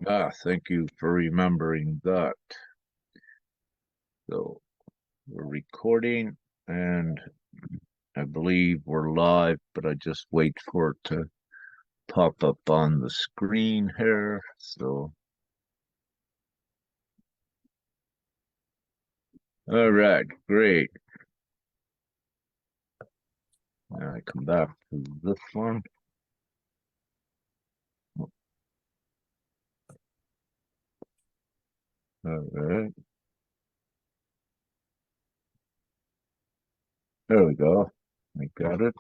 Thank you for remembering that. So we're recording and I believe we're live, but I just wait for it to pop up on the screen here. So, all right, great. Now I come back to this one. All right, there we go. I got it.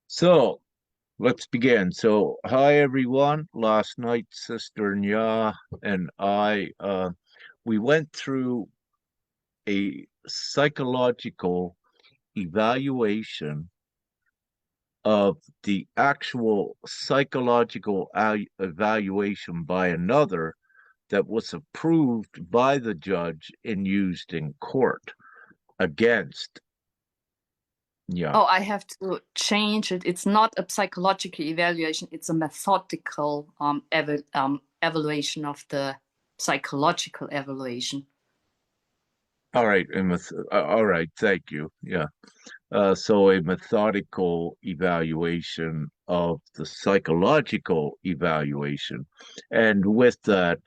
So let's begin. So, hi everyone. Last night, Sister Nya and I, we went through a psychological evaluation of the actual psychological evaluation by another that was approved by the judge and used in court against. Yeah. Oh, I have to change it. It's not a psychological evaluation. It's a methodical evaluation of the psychological evaluation. All right. All right. Thank you. Yeah. So a methodical evaluation of the psychological evaluation. And with that,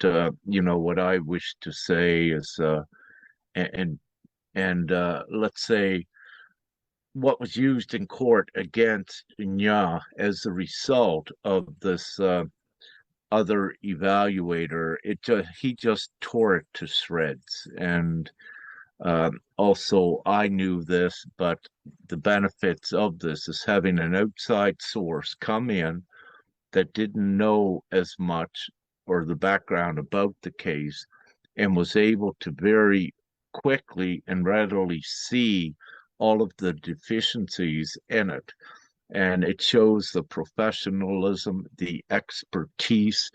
what I wish to say is, and let's say what was used in court against Nya as a result of this other evaluator, he just tore it to shreds. And also, I knew this, but the benefits of this is having an outside source come in that didn't know as much or the background about the case and was able to very quickly and readily see all of the deficiencies in it. And it shows the professionalism, the expertise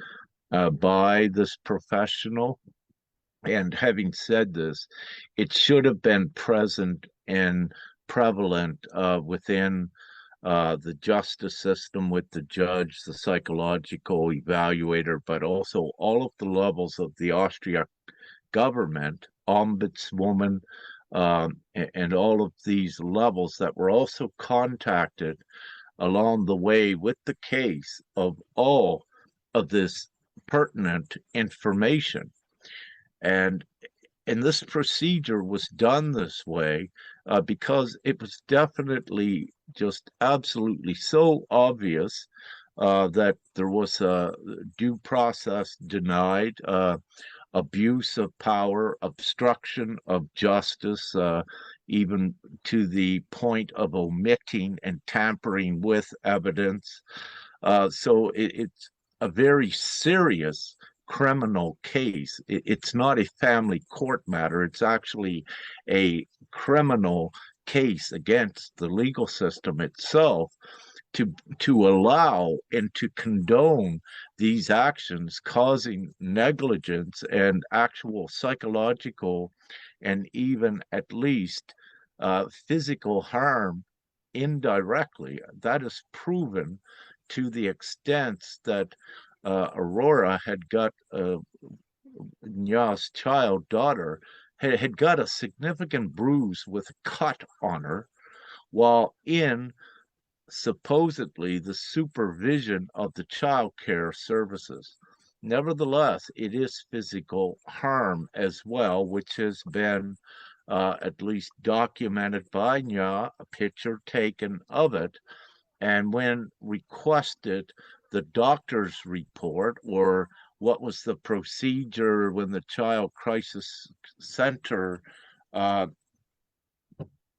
by this professional. And having said this, it should have been present and prevalent within the justice system with the judge, the psychological evaluator, but also all of the levels of the Austria government, ombudswoman, and all of these levels that were also contacted along the way with the case of all of this pertinent information. And this procedure was done this way because it was definitely just absolutely so obvious that there was a due process denied, abuse of power, obstruction of justice, even to the point of omitting and tampering with evidence. So it's a very serious criminal case. It's not a family court matter. It's actually a criminal case against the legal system itself to allow and to condone these actions causing negligence and actual psychological and even at least physical harm indirectly. That is proven to the extent that Aurora had got Nya's child daughter had got a significant bruise with a cut on her while in supposedly the supervision of the child care services. Nevertheless, it is physical harm as well, which has been at least documented by Nya, a picture taken of it. And when requested the doctor's report or what was the procedure when the Child Crisis Center uh,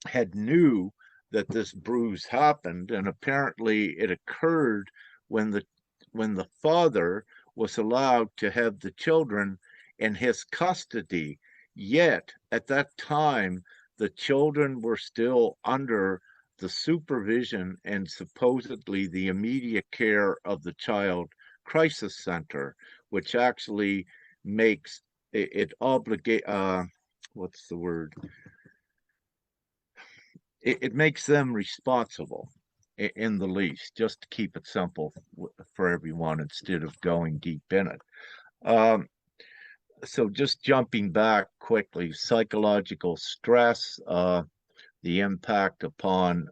had knew that this bruise happened, and apparently it occurred when the father was allowed to have the children in his custody. Yet at that time, the children were still under the supervision and supposedly the immediate care of the Child Crisis Center, which actually makes it obligate. What's the word? It makes them responsible. in the least, just to keep it simple for everyone instead of going deep in it. Um, so just jumping back quickly, psychological stress, the impact upon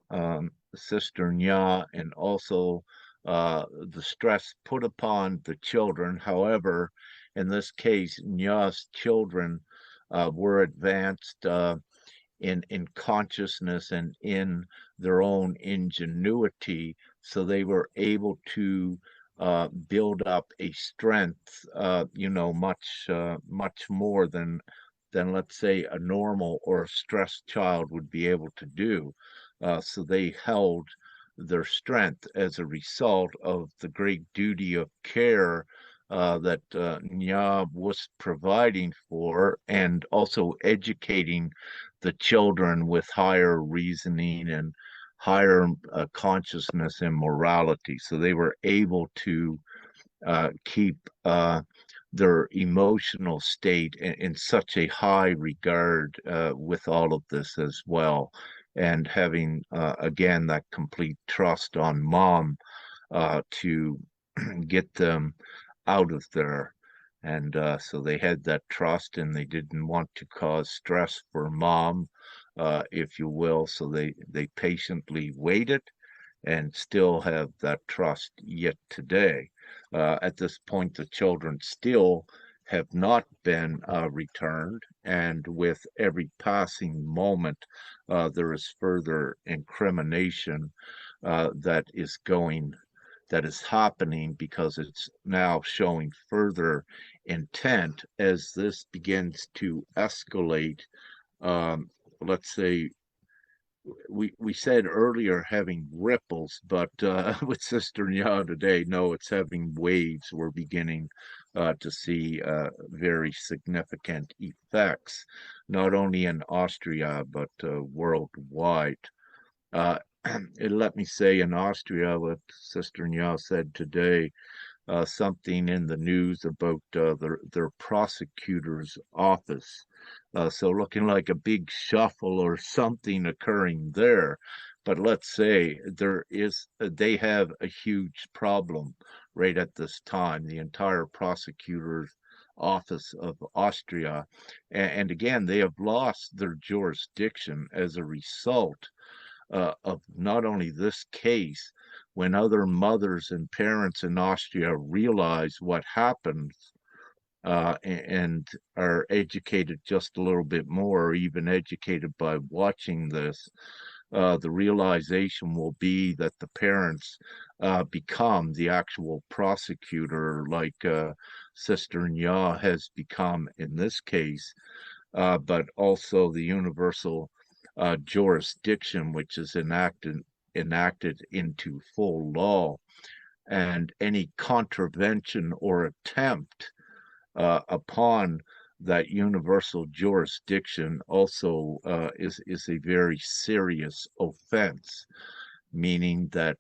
Sister Nya, and also the stress put upon the children. However, in this case, Nya's children were advanced in consciousness and in their own ingenuity, so they were able to build up a strength, much more than let's say a normal or a stressed child would be able to do. So they held their strength as a result of the great duty of care that Nya was providing for, and also educating the children with higher reasoning and higher consciousness and morality. So they were able to keep their emotional state in such a high regard with all of this as well. And having, again, that complete trust on mom to get them out of there. And so they had that trust, and they didn't want to cause stress for mom, if you will. So they patiently waited and still have that trust yet today. At this point, the children still have not been returned, and with every passing moment, there is further incrimination that is going, that is happening, because it's now showing further intent as this begins to escalate. Um, let's say we said earlier having ripples, but with Sister Nya today, no, it's having waves. We're beginning to see very significant effects, not only in Austria, but worldwide. Uh, Let me say in Austria, what Sister Nya said today, something in the news about their prosecutor's office. So looking like a big shuffle or something occurring there. But let's say they have a huge problem right at this time, the entire prosecutor's office of Austria. And again, they have lost their jurisdiction as a result of not only this case. When other mothers and parents in Austria realize what happens and are educated just a little bit more, or even educated by watching this, the realization will be that the parents become the actual prosecutor, like Sister Nya has become in this case, but also the universal jurisdiction, which is enacted into full law, and any contravention or attempt upon that universal jurisdiction also is a very serious offense, meaning that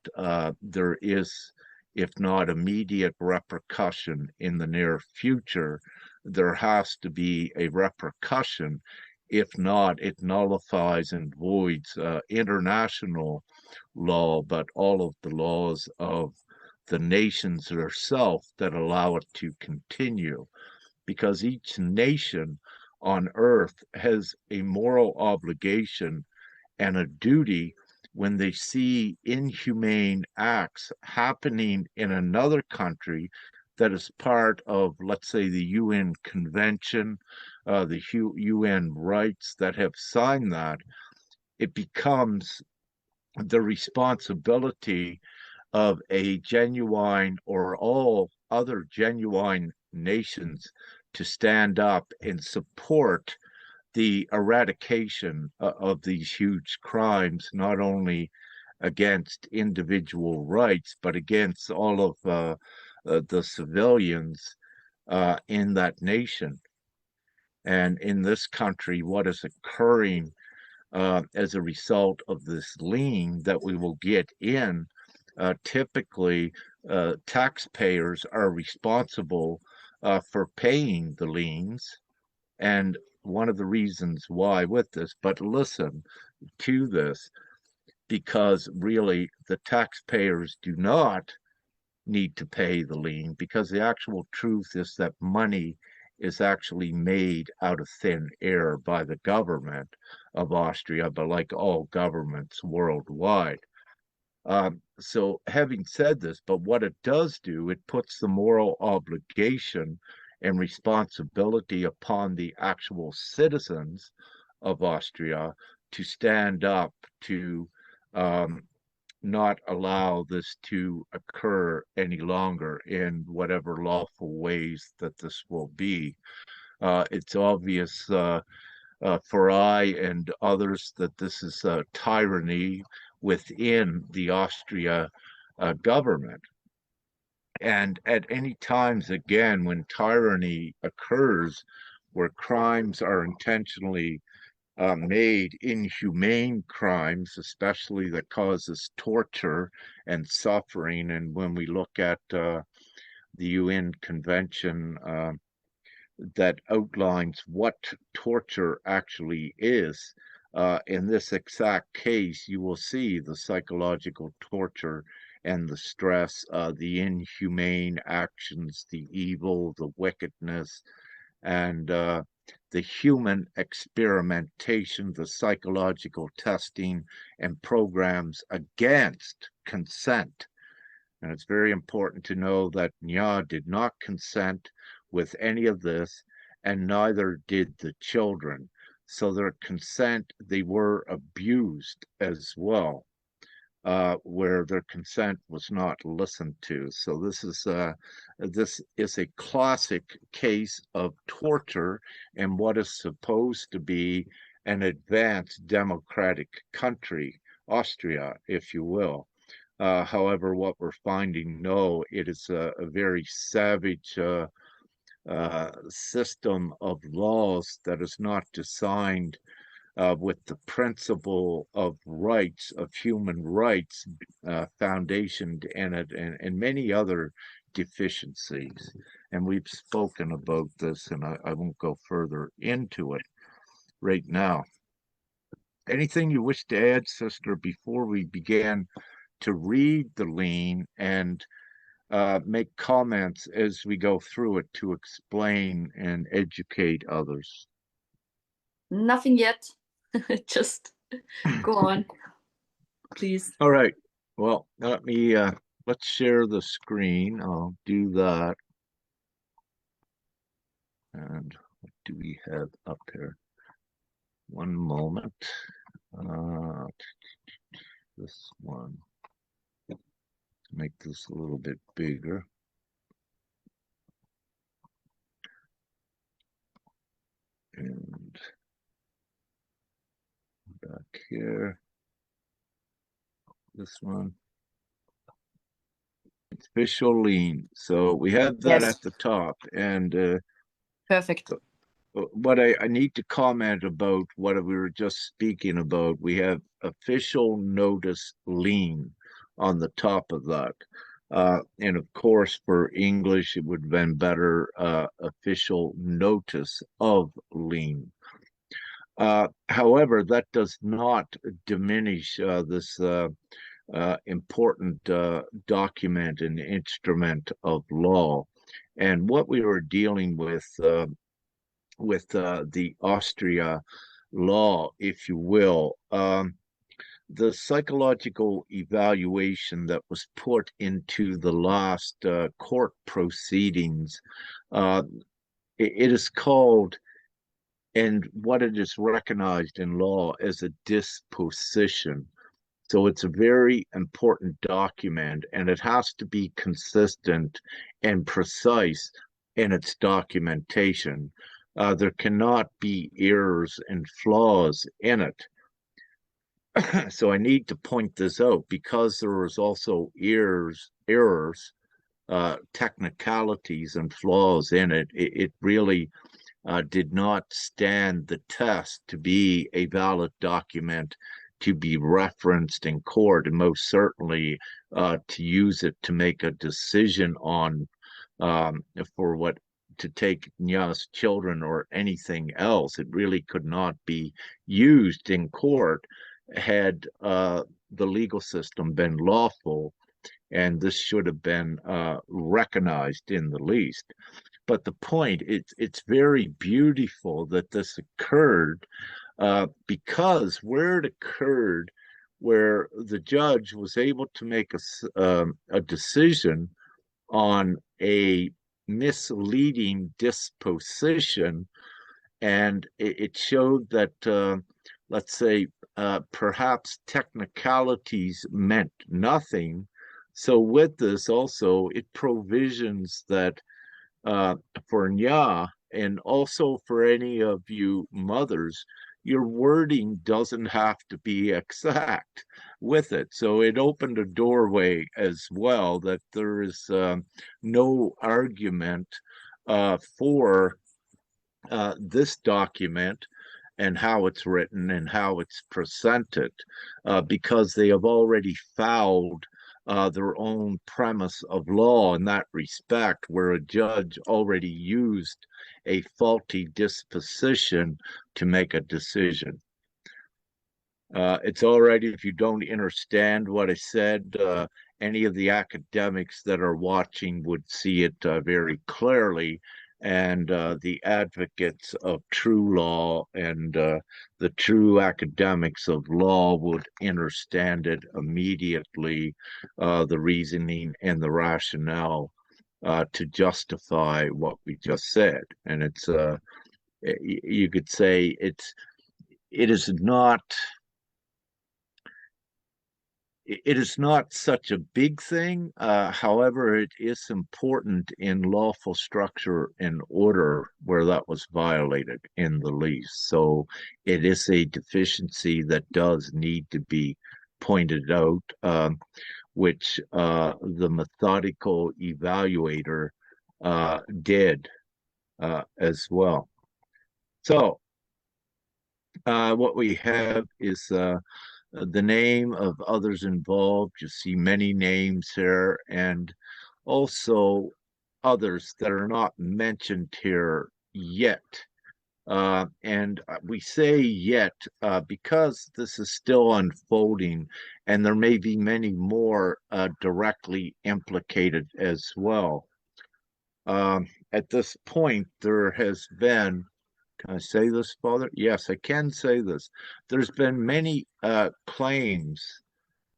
there is, if not immediate repercussion in the near future, there has to be a repercussion. If not, it nullifies and voids international law, but all of the laws of the nations herself that allow it to continue, because each nation on earth has a moral obligation and a duty when they see inhumane acts happening in another country that is part of, let's say, the UN Convention, the UN rights that have signed that. It becomes the responsibility of a genuine, or all other genuine nations, to stand up and support the eradication of these huge crimes, not only against individual rights, but against all of the civilians in that nation. And in this country, what is occurring as a result of this lien that we will get in, typically taxpayers are responsible for paying the liens. And one of the reasons why with this, but listen to this, because really the taxpayers do not need to pay the lien, because the actual truth is that money is actually made out of thin air by the government of Austria, but like all governments worldwide. So having said this, but what it does do, it puts the moral obligation and responsibility upon the actual citizens of Austria to stand up to um, not allow this to occur any longer in whatever lawful ways that this will be. It's obvious for I and others that this is a tyranny within the Austria government. And at any times, again, when tyranny occurs, where crimes are intentionally made, inhumane crimes, especially that causes torture and suffering. And when we look at the UN Convention that outlines what torture actually is, in this exact case, you will see the psychological torture and the stress, the inhumane actions, the evil, the wickedness, and the human experimentation, the psychological testing, and programs against consent. And it's very important to know that Nya did not consent with any of this, and neither did the children. So their consent, they were abused as well, where their consent was not listened to. So this is a classic case of torture in what is supposed to be an advanced democratic country, Austria, if you will. However, what we're finding, no, it is a very savage system of laws that is not designed with the principle of rights, of human rights, foundationed in it, and many other deficiencies. And we've spoken about this, and I won't go further into it right now. Anything you wish to add, sister, before we begin to read the lien and make comments as we go through it to explain and educate others? Nothing yet. Just go on, please. All right. Well, let's share the screen. I'll do that. And what do we have up here? One moment. Uh, this one. Make this a little bit bigger. And back here. This one. Official lien. So we have that Yes, at the top. And perfect. what I need to comment about what we were just speaking about, we have official notice lien on the top of that. And of course, for English, it would have been better official notice of lien. However, that does not diminish this important document and instrument of law. And what we were dealing with the Austria law, if you will, the psychological evaluation that was put into the last court proceedings, uh, it is called, and what it is recognized in law as a disposition. So it's a very important document, and it has to be consistent and precise in its documentation. There cannot be errors and flaws in it. So I need to point this out because there was also errors, technicalities, and flaws in it. It really did not stand the test to be a valid document to be referenced in court, and most certainly to use it to make a decision on for what to take Nya's children or anything else. It really could not be used in court. had the legal system been lawful, and this should have been recognized in the least. But the point, it's very beautiful that this occurred because where it occurred, where the judge was able to make a decision on a misleading disposition, and it showed that, let's say, perhaps technicalities meant nothing. So with this also, it provisions that uh, for Nya and also for any of you mothers, your wording doesn't have to be exact with it. So it opened a doorway as well that there is no argument for this document and how it's written and how it's presented, because they have already fouled their own premise of law in that respect, where a judge already used a faulty disposition to make a decision. It's all right if you don't understand what I said. Any of the academics that are watching would see it very clearly, and the advocates of true law and the true academics of law would understand it immediately, the reasoning and the rationale to justify what we just said. And you could say it is not it is not such a big thing. However, it is important in lawful structure and order where that was violated in the lease. So it is a deficiency that does need to be pointed out, which the methodical evaluator did as well. So what we have is the name of others involved. You see many names here, and also others that are not mentioned here yet. And we say yet because this is still unfolding, and there may be many more directly implicated as well. At this point, there has been, can I say this, Father? Yes, I can say this. There's been many claims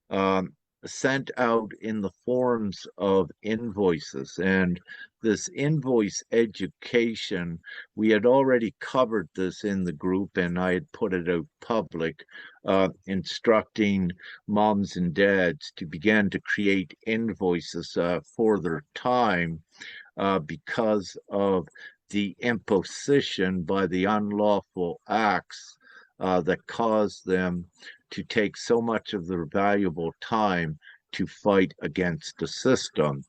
um, sent out in the forms of invoices. And this invoice education, we had already covered this in the group, and I had put it out public, instructing moms and dads to begin to create invoices for their time because of the imposition by the unlawful acts that caused them to take so much of their valuable time to fight against the system.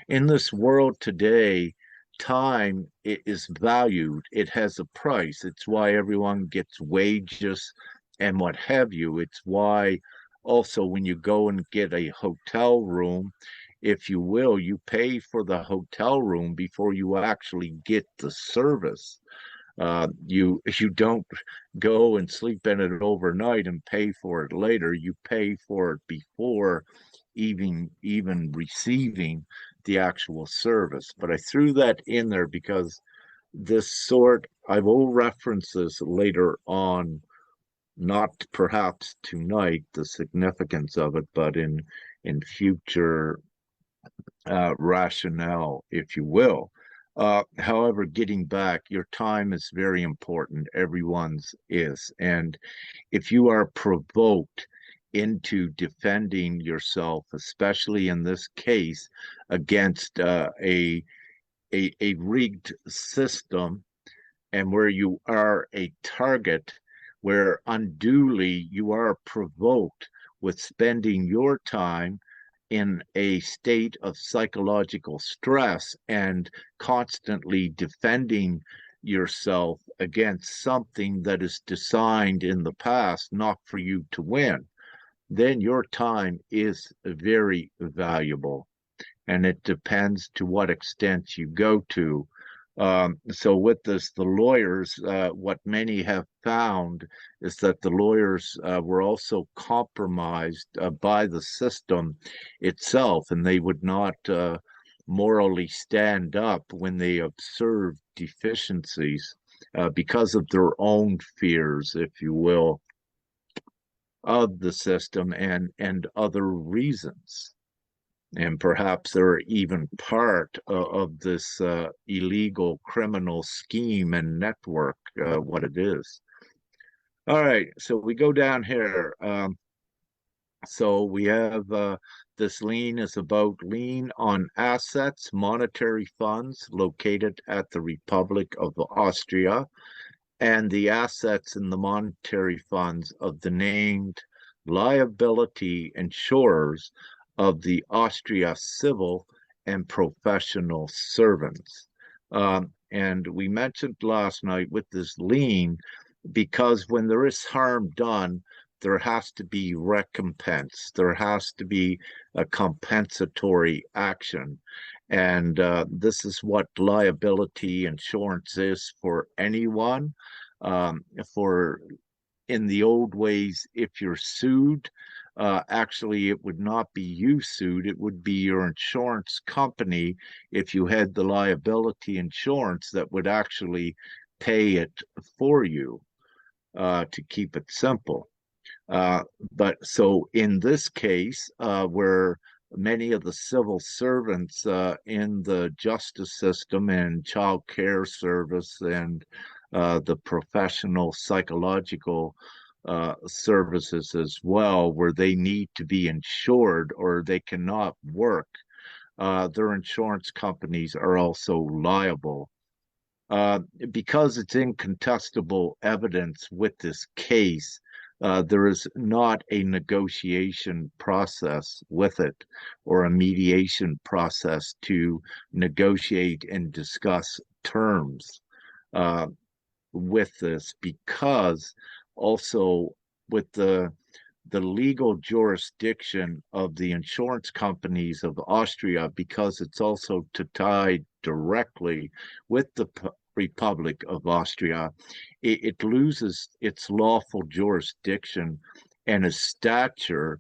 In this world today, time is valued, it has a price. It's why everyone gets wages and what have you. It's why also when you go and get a hotel room, if you will, you pay for the hotel room before you actually get the service. You don't go and sleep in it overnight and pay for it later. You pay for it before even receiving the actual service. But I threw that in there because I will reference this later on, not perhaps tonight, the significance of it, but in future rationale, if you will. However, getting back, your time is very important. Everyone's is. And if you are provoked into defending yourself, especially in this case against a rigged system, and where you are a target, where unduly you are provoked with spending your time in a state of psychological stress and constantly defending yourself against something that is designed in the past not for you to win, then your time is very valuable. And it depends to what extent you go to So with this, the lawyers, what many have found is that the lawyers were also compromised by the system itself, and they would not morally stand up when they observed deficiencies because of their own fears, if you will, of the system and other reasons. And perhaps they're even part of this illegal criminal scheme and network, what it is. All right, so we go down here. So we have this lien is about lien on assets, monetary funds located at the Republic of Austria, and the assets in the monetary funds of the named liability insurers of the Austria civil and professional servants. And we mentioned last night with this lien, because when there is harm done, there has to be recompense. There has to be a compensatory action. And this is what liability insurance is for anyone. For in the old ways, if you're sued, actually, it would not be you sued, it would be your insurance company if you had the liability insurance that would actually pay it for you, to keep it simple. Uh, but so in this case, where many of the civil servants in the justice system and child care service and the professional psychological services as well, where they need to be insured or they cannot work, their insurance companies are also liable. Because it's incontestable evidence with this case, there is not a negotiation process with it or a mediation process to negotiate and discuss terms uh, with this, because also with the legal jurisdiction of the insurance companies of Austria, because it's also tied directly with the Republic of Austria, it loses its lawful jurisdiction and its stature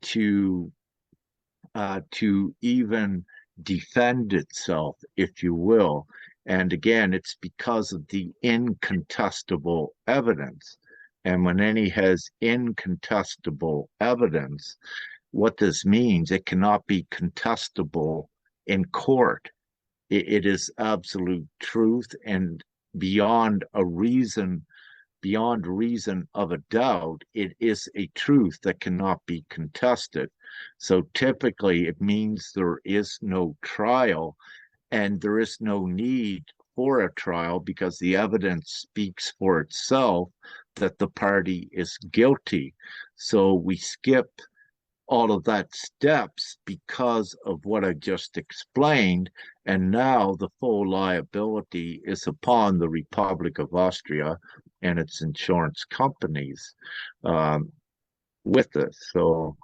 to even defend itself, if you will. And again, it's because of the incontestable evidence. And when any has incontestable evidence, what this means, it cannot be contestable in court. It is absolute truth and beyond a reason, beyond reason of a doubt, it is a truth that cannot be contested. So typically, it means there is no trial and there is no need for a trial because the evidence speaks for itself that the party is guilty. So we skip all of that steps because of what I just explained. And now the full liability is upon the Republic of Austria and its insurance companies um, with this. So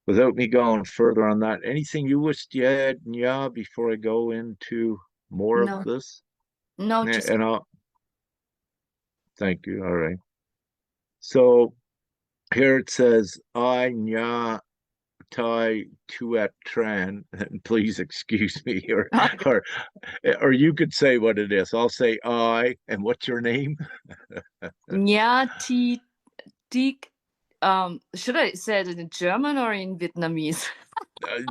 without me going further on that, anything you wish to add, yeah, before I go into more of No, this? no, just And I'll thank you. All right. So here it says, I, nya, Tai Tuat Tran, and please excuse me, or or you could say what it is. I'll say I, and what's your name? yeah, Tig. Should I say it in German or in Vietnamese?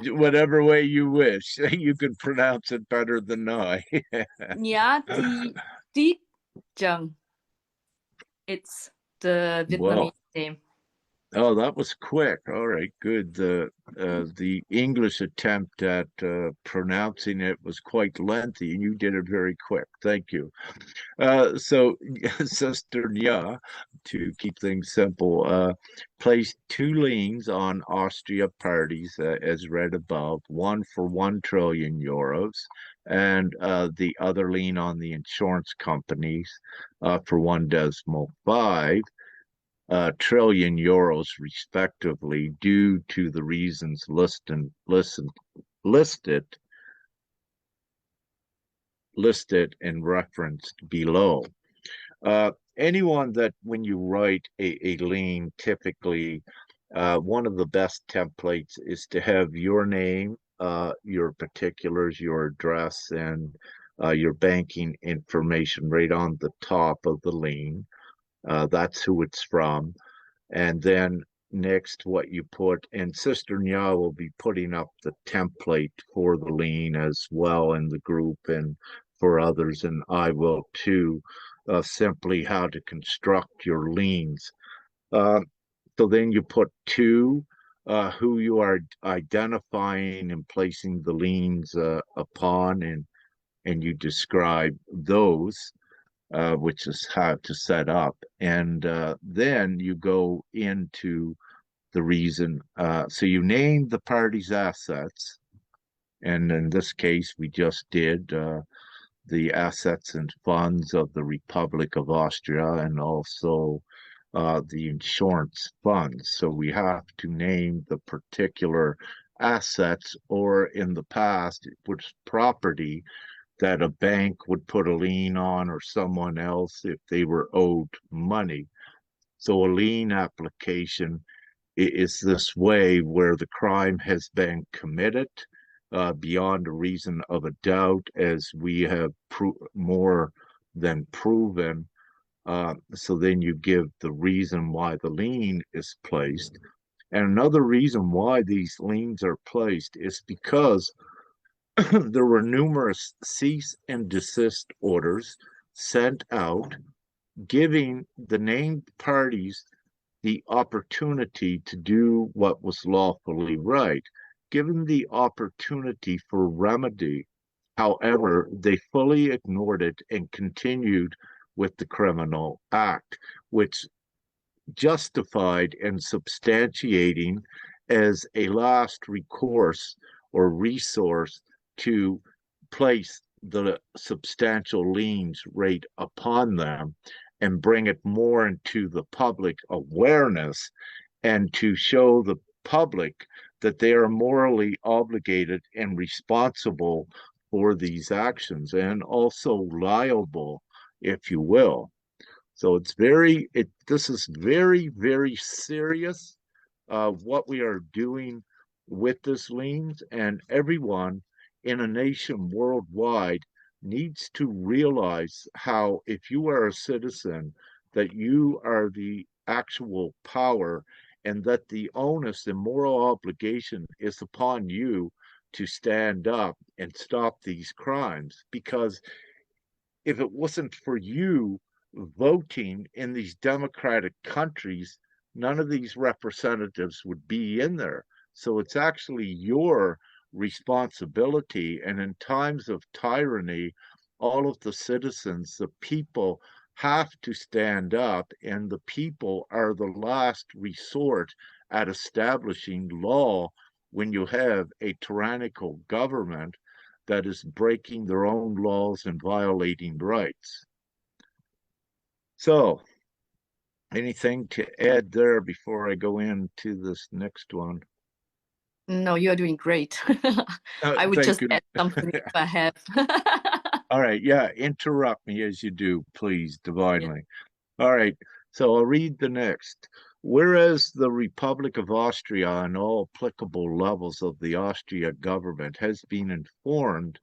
Whatever way you wish. You can pronounce it better than I. Yeah, Tig Jung. It's the Vietnamese Well, name. oh, that was quick. All right, good. The English attempt at pronouncing it was quite lengthy, and you did it very quick. Thank you. So Sister Nya, to keep things simple, placed two liens on Austria parties, as read above, one for 1 trillion euros, and the other lien on the insurance companies for 1.5 trillion euros, respectively, due to the reasons listed listed and referenced below. Anyone that when you write a lien, typically one of the best templates is to have your name, your particulars, your address, and your banking information right on the top of the lien. That's who it's from. And then next, what you put, and Sister Nya will be putting up the template for the lien as well in the group and for others, and I will too, simply how to construct your liens. Uh, so then you put two, who you are identifying and placing the liens upon, and you describe those, which is how to set up. And then you go into the reason. So you name the party's assets. And in this case, we just did the assets and funds of the Republic of Austria and also the insurance funds. So we have to name the particular assets, or in the past, it was property that a bank would put a lien on or someone else if they were owed money. So a lien application is this way where the crime has been committed beyond a reason of a doubt, as we have more than proven. So then you give the reason why the lien is placed. And another reason why these liens are placed is because there were numerous cease and desist orders sent out, giving the named parties the opportunity to do what was lawfully right, given the opportunity for remedy. However, they fully ignored it and continued with the criminal act, which justified and substantiating as a last recourse or resource to place the substantial liens rate upon them and bring it more into the public awareness, and to show the public that they are morally obligated and responsible for these actions, and also liable, if you will. So this is very, very serious, what we are doing with this liens, and everyone in a nation worldwide needs to realize how, if you are a citizen, that you are the actual power, and that the onus and moral obligation is upon you to stand up and stop these crimes. Because if it wasn't for you voting in these democratic countries, none of these representatives would be in there. So it's actually your responsibility. And in times of tyranny, all of the citizens, the people, have to stand up, and the people are the last resort at establishing law when you have a tyrannical government that is breaking their own laws and violating rights. So, anything to add there before I go into this next one? No, you're doing great. I would Thank just you. add something if I have. All right, yeah, interrupt me as you do, please, Yeah. divinely. All right, so I'll read the next. Whereas the Republic of Austria and all applicable levels of the Austria government has been informed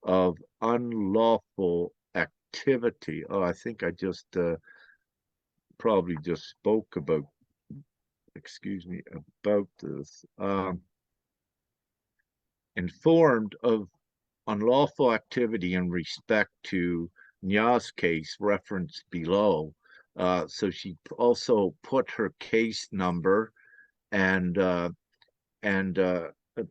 of unlawful activity. Oh, I think I just probably just spoke about, excuse me, about this. Informed of unlawful activity in respect to Nya's case referenced below. So she also put her case number and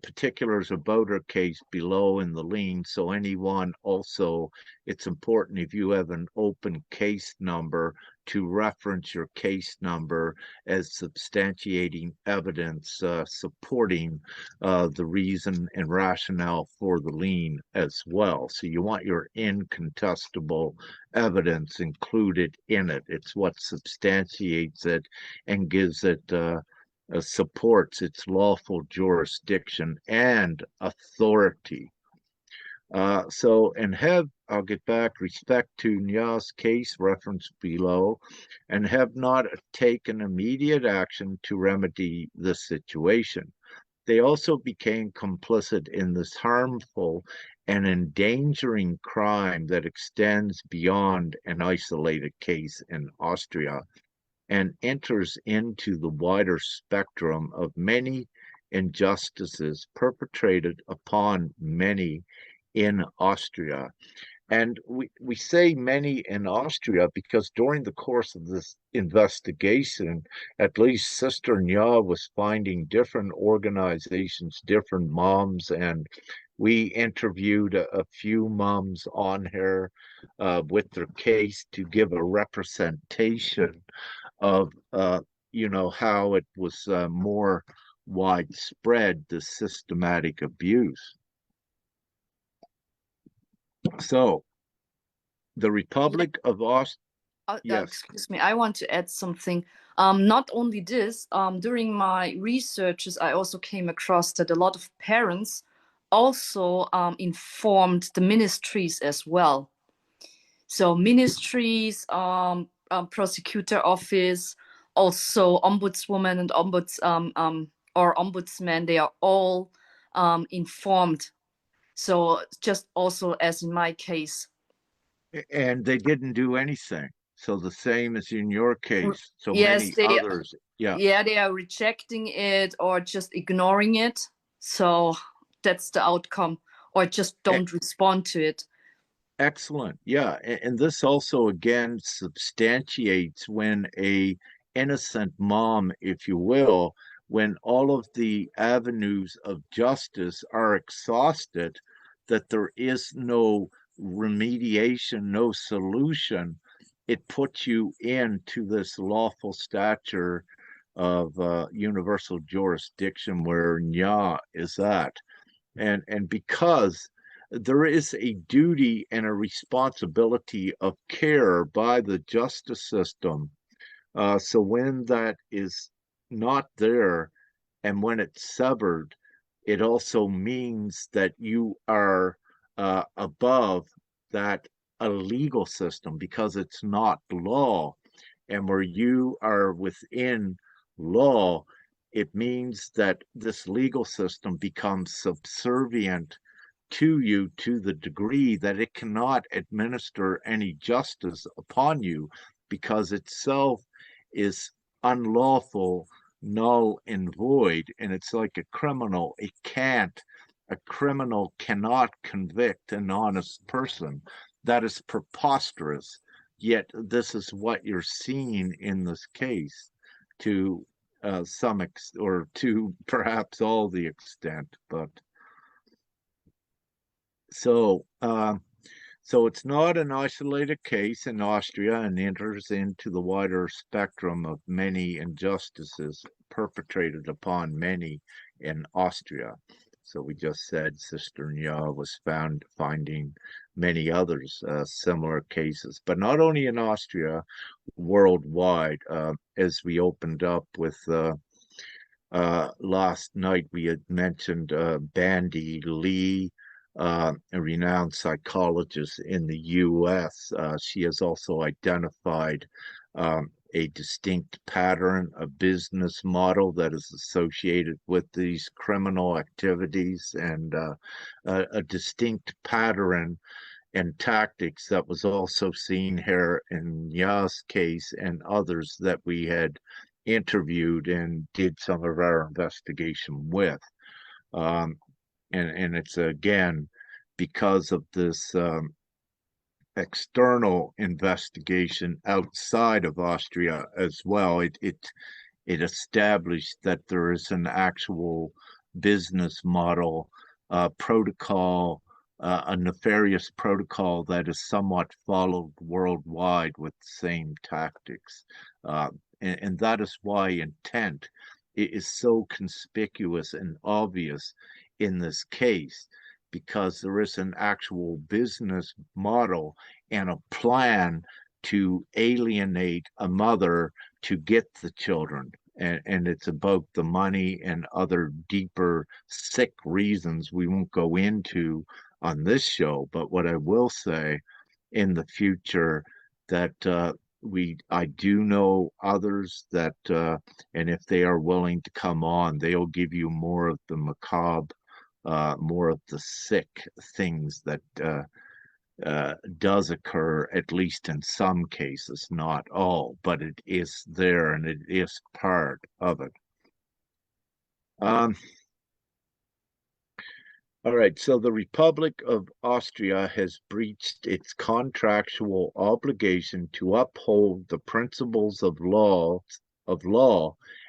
particulars about her case below in the lien. So anyone also, it's important, if you have an open case number, to reference your case number as substantiating evidence supporting the reason and rationale for the lien as well. So you want your incontestable evidence included in it. It's what substantiates it and gives it supports its lawful jurisdiction and authority. So, and have, I'll get back, respect to Nya's case referenced below, and have not taken immediate action to remedy the situation. They also became complicit in this harmful and endangering crime that extends beyond an isolated case in Austria and enters into the wider spectrum of many injustices perpetrated upon many in Austria. And we say many in Austria because during the course of this investigation, at least Sister Nya was finding different organizations, different moms, and we interviewed a few moms on here with their case to give a representation of how it was more widespread, the systematic abuse. So the Yeah, Republic of Austria, yes. excuse me, I want to add something. Not only this, during my researches, I also came across that a lot of parents also informed the ministries as well. So ministries, prosecutor office, also ombudswoman and or ombudsman, they are all informed. So just also as in my case. And they didn't do anything. So the same as in your case. So Yes, many others. Yeah, they are rejecting it or just ignoring it. So that's the outcome, or just e- don't respond to it. excellent. Yeah, and this also again substantiates when a innocent mom, if you will, when all of the avenues of justice are exhausted, that there is no remediation, no solution. It puts you into this lawful stature of universal jurisdiction where Nya is at. And because there is a duty and a responsibility of care by the justice system. So when that is not there and when it's severed, it also means that you are above that a legal system because it's not law. And where you are within law, it means that this legal system becomes subservient to you to the degree that it cannot administer any justice upon you because itself is unlawful, null, and void. And it's like a criminal. A criminal cannot convict an honest person. That is preposterous. Yet this is what you're seeing in this case to or to perhaps all the extent, but so, so it's not an isolated case in Austria and enters into the wider spectrum of many injustices perpetrated upon many in Austria. So we just said Sister Nya was finding many others, similar cases, but not only in Austria, worldwide. As we opened up with last night, we had mentioned Bandy Lee, a renowned psychologist in the US. She has also identified a distinct pattern, a business model that is associated with these criminal activities, and a distinct pattern and tactics that was also seen here in Ya's case and others that we had interviewed and did some of our investigation with. Um, and it's again because of this external investigation outside of Austria as well. It established that there is an actual business model, protocol, a nefarious protocol that is somewhat followed worldwide with the same tactics. And that is why intent is so conspicuous and obvious in this case, because there is an actual business model and a plan to alienate a mother to get the children. And it's about the money and other deeper, sick reasons we won't go into on this show, but what I will say in the future that I do know others that and if they are willing to come on, they'll give you more of the macabre, more of the sick things that does occur, at least in some cases, not all, but it is there and it is part of it. Um, all right, so the Republic of Austria has breached its contractual obligation to uphold the principles of law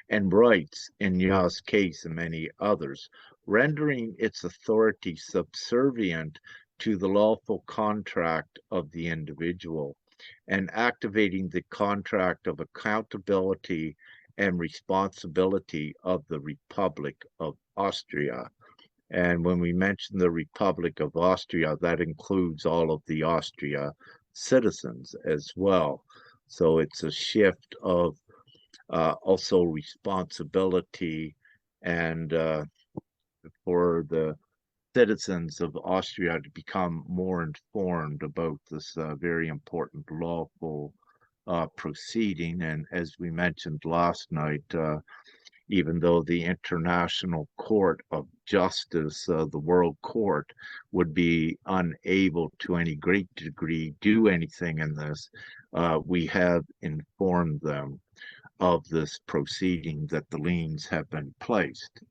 and rights in Ya's case and many others, rendering its authority subservient to the lawful contract of the individual and activating the contract of accountability and responsibility of the Republic of Austria. And when we mention the Republic of Austria, that includes all of the Austria citizens as well. So it's a shift of also responsibility and for the citizens of Austria to become more informed about this very important lawful proceeding. And as we mentioned last night, even though the International Court of Justice, the World Court, would be unable to any great degree do anything in this, we have informed them of this proceeding that the liens have been placed.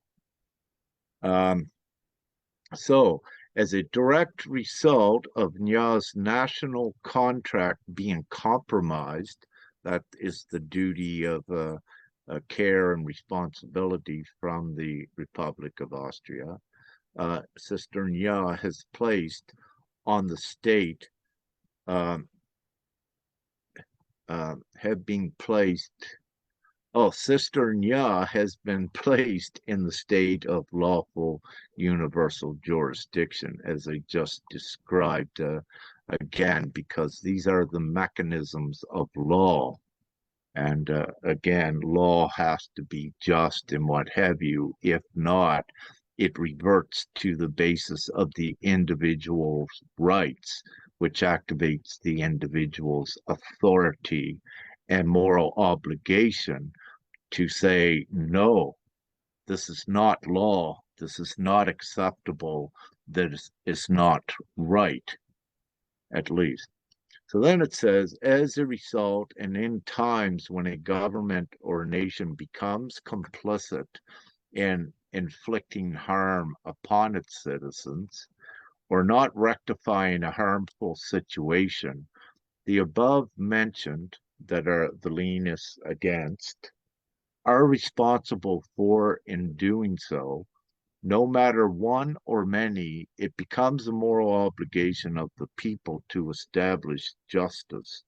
So, as a direct result of Nya's national contract being compromised, that is the duty of care and responsibility from the Republic of Austria. Sister Nya has placed on the state, um, have been placed Sister Nya has been placed in the state of lawful universal jurisdiction, as I just described again, because these are the mechanisms of law. And again, law has to be just and what have you. If not, it reverts to the basis of the individual's rights, which activates the individual's authority and moral obligation to say, no, this is not law, this is not acceptable, that is not right, at least. So then it says, as a result, and in times when a government or nation becomes complicit in inflicting harm upon its citizens or not rectifying a harmful situation, the above mentioned that are the lien is against are responsible for in doing so, no matter one or many, it becomes a moral obligation of the people to establish justice.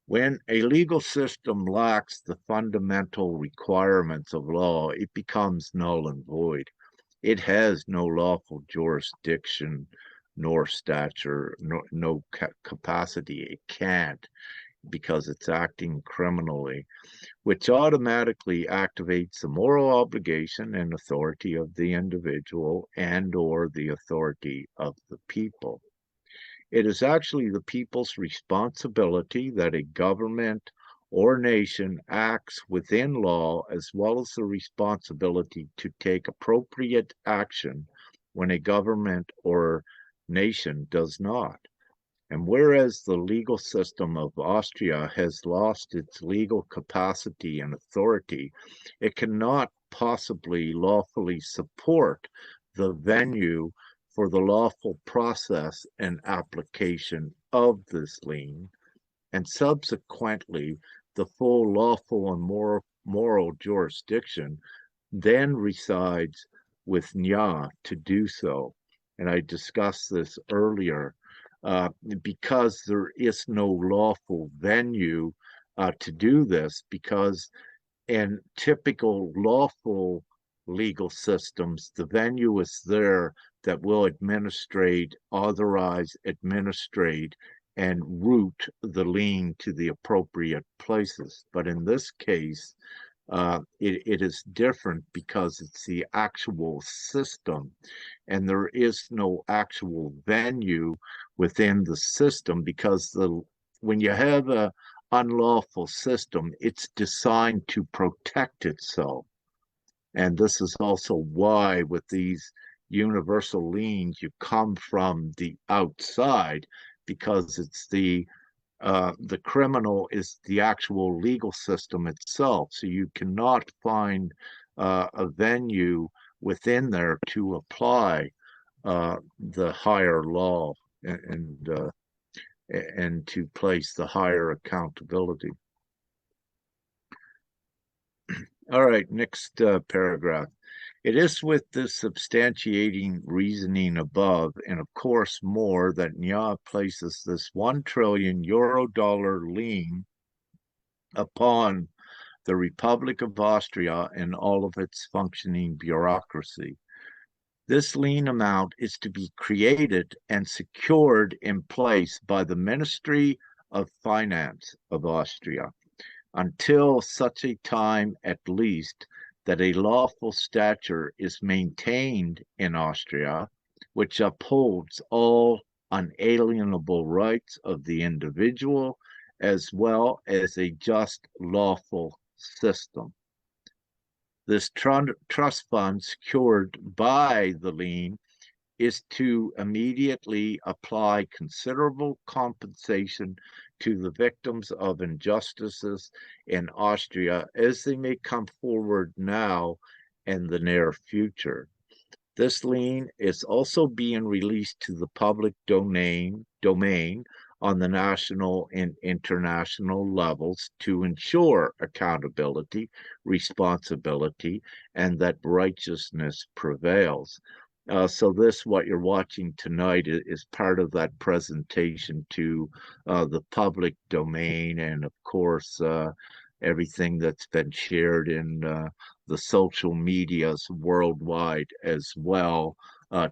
When a legal system lacks the fundamental requirements of law, it becomes null and void. It has no lawful jurisdiction, nor stature, no capacity. It can't because it's acting criminally, which automatically activates the moral obligation and authority of the individual and or the authority of the people. It is actually the people's responsibility that a government or nation acts within law, as well as the responsibility to take appropriate action when a government or nation does not. And whereas the legal system of Austria has lost its legal capacity and authority, it cannot possibly lawfully support the venue for the lawful process and application of this lien, and subsequently the full lawful and moral jurisdiction then resides with Nya to do so. And I discussed this earlier because there is no lawful venue to do this, because in typical lawful legal systems, the venue is there that will administrate, authorize, administrate, and route the lien to the appropriate places. But in this case, It is different because it's the actual system, and there is no actual venue within the system because the when you have a unlawful system, it's designed to protect itself. And this is also why with these universal liens, you come from the outside because it's the criminal is the actual legal system itself. So you cannot find a venue within there to apply the higher law and to place the higher accountability. All right, next paragraph. It is with the substantiating reasoning above, and of course more, that Nya places this 1 trillion euro dollar lien upon the Republic of Austria and all of its functioning bureaucracy. This lien amount is to be created and secured in place by the Ministry of Finance of Austria until such a time at least that a lawful stature is maintained in Austria, which upholds all unalienable rights of the individual as well as a just lawful system. This trust fund secured by the lien is to immediately apply considerable compensation to the victims of injustices in Austria as they may come forward now and the near future. This lien is also being released to the public domain on the national and international levels to ensure accountability, responsibility, and that righteousness prevails. So this, what you're watching tonight, is part of that presentation to the public domain, and of course, everything that's been shared in the social medias worldwide as well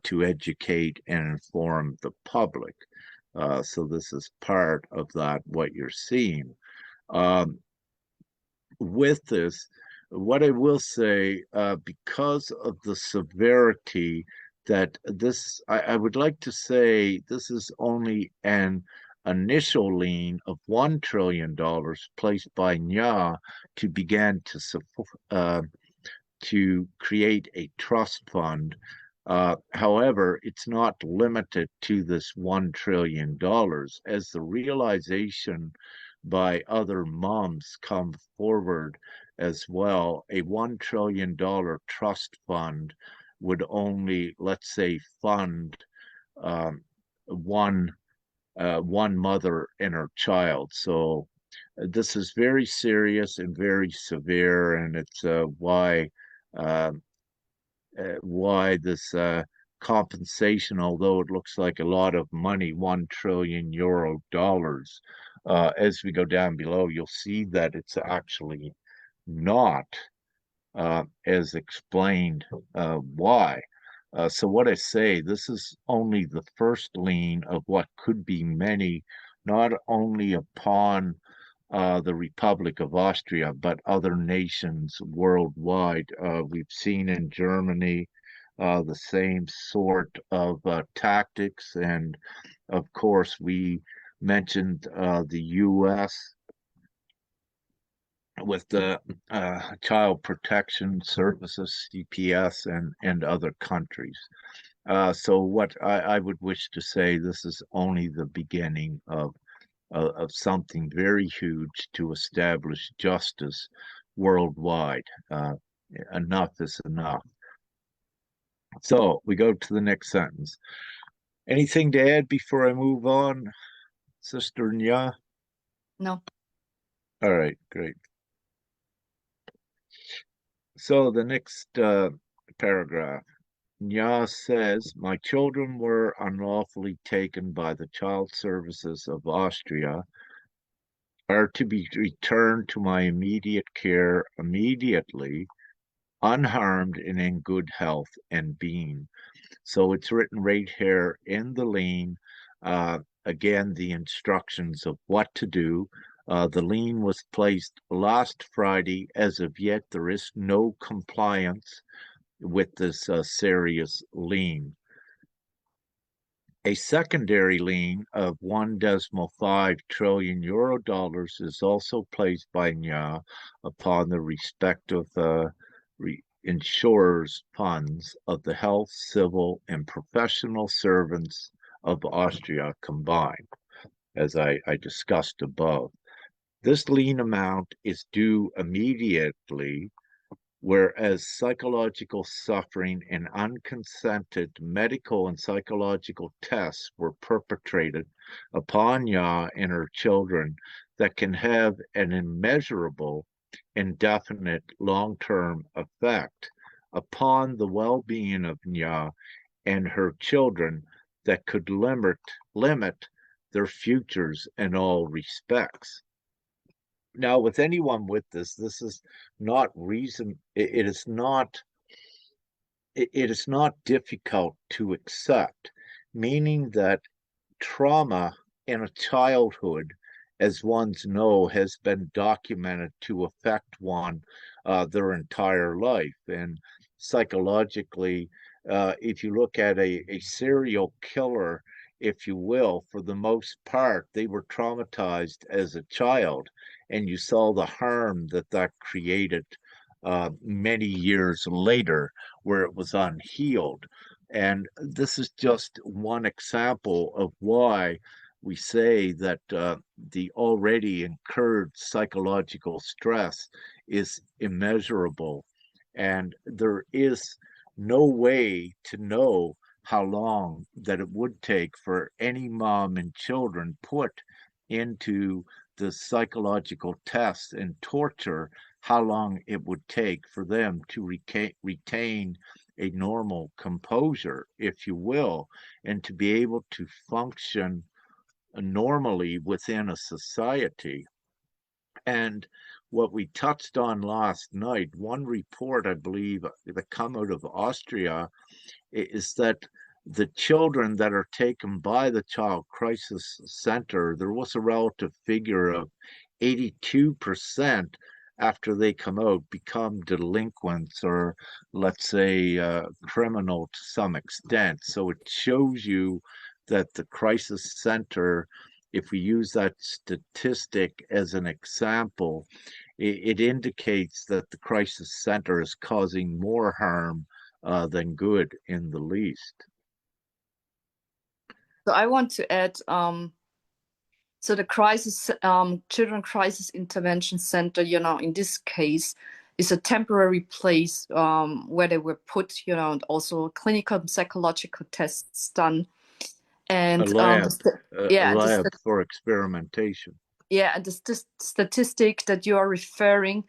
to educate and inform the public. So this is part of that, what you're seeing. Um, with this, what I will say, because of the severity that this, I would like to say this is only an initial lien of $1 trillion placed by Nya to begin to create a trust fund. However, it's not limited to this $1 trillion as the realization by other moms come forward as well. A $1 trillion trust fund would only, let's say, fund um, one one mother and her child. So this is very serious and very severe, and it's uh, why this compensation, although it looks like a lot of money, 1 trillion euro dollars, as we go down below, you'll see that it's actually not, as explained why. So what I say, this is only the first lien of what could be many, not only upon the Republic of Austria, but other nations worldwide. We've seen in Germany the same sort of tactics. And of course, we mentioned the US with the Child Protection Services, CPS, and other countries. So what I would wish to say, this is only the beginning of something very huge to establish justice worldwide. Enough is enough. So we go to the next sentence. Anything to add before I move on, Sister Nya? No. All right, great. So the next paragraph. Nya says, my children were unlawfully taken by the child services of Austria, are to be returned to my immediate care immediately, unharmed and in good health and being. So it's written right here in the lien. Again, the instructions of what to do. The lien was placed last Friday. As of yet, there is no compliance with this serious lien. A secondary lien of 1.5 trillion euro dollars is also placed by NYA upon the respective insurers' funds of the health, civil, and professional servants of Austria combined, as I discussed above. This lien amount is due immediately, whereas psychological suffering and unconsented medical and psychological tests were perpetrated upon Ya and her children that can have an immeasurable, indefinite, long-term effect upon the well-being of Ya and her children that could limit their futures in all respects. Now, with anyone with this is not reason. It is not difficult to accept, meaning that trauma in a childhood, as ones know, has been documented to affect one their entire life. And psychologically, if you look at a serial killer, if you will, for the most part, they were traumatized as a child, and you saw the harm that that created many years later, where it was unhealed. And this is just one example of why we say that the already incurred psychological stress is immeasurable. And there is no way to know how long that it would take for any mom and children put into the psychological tests and torture, how long it would take for them to retain a normal composure, if you will, and to be able to function normally within a society. And what we touched on last night, one report, I believe, that come out of Austria, is that the children that are taken by the Child Crisis Center, there was a relative figure of 82% after they come out become delinquents, or let's say criminal to some extent. So it shows you that the crisis center, if we use that statistic as an example, it indicates that the crisis center is causing more harm than good in the least. So I want to add, so the children crisis intervention center, in this case, is a temporary place where they were put, and also clinical and psychological tests done, A and lab, a yeah, lab for experimentation. yeah, and the statistic that you are referring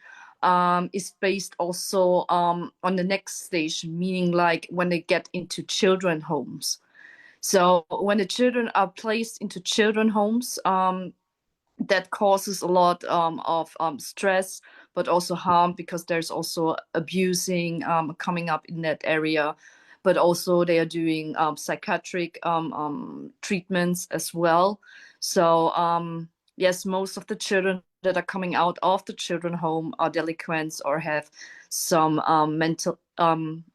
is based also on the next stage, meaning like when they get into children homes. So when the children are placed into children homes, that causes a lot of stress, but also harm, because there's also abusing coming up in that area. But also they are doing psychiatric treatments as well. So yes, most of the children that are coming out of the children home are delinquents or have some mental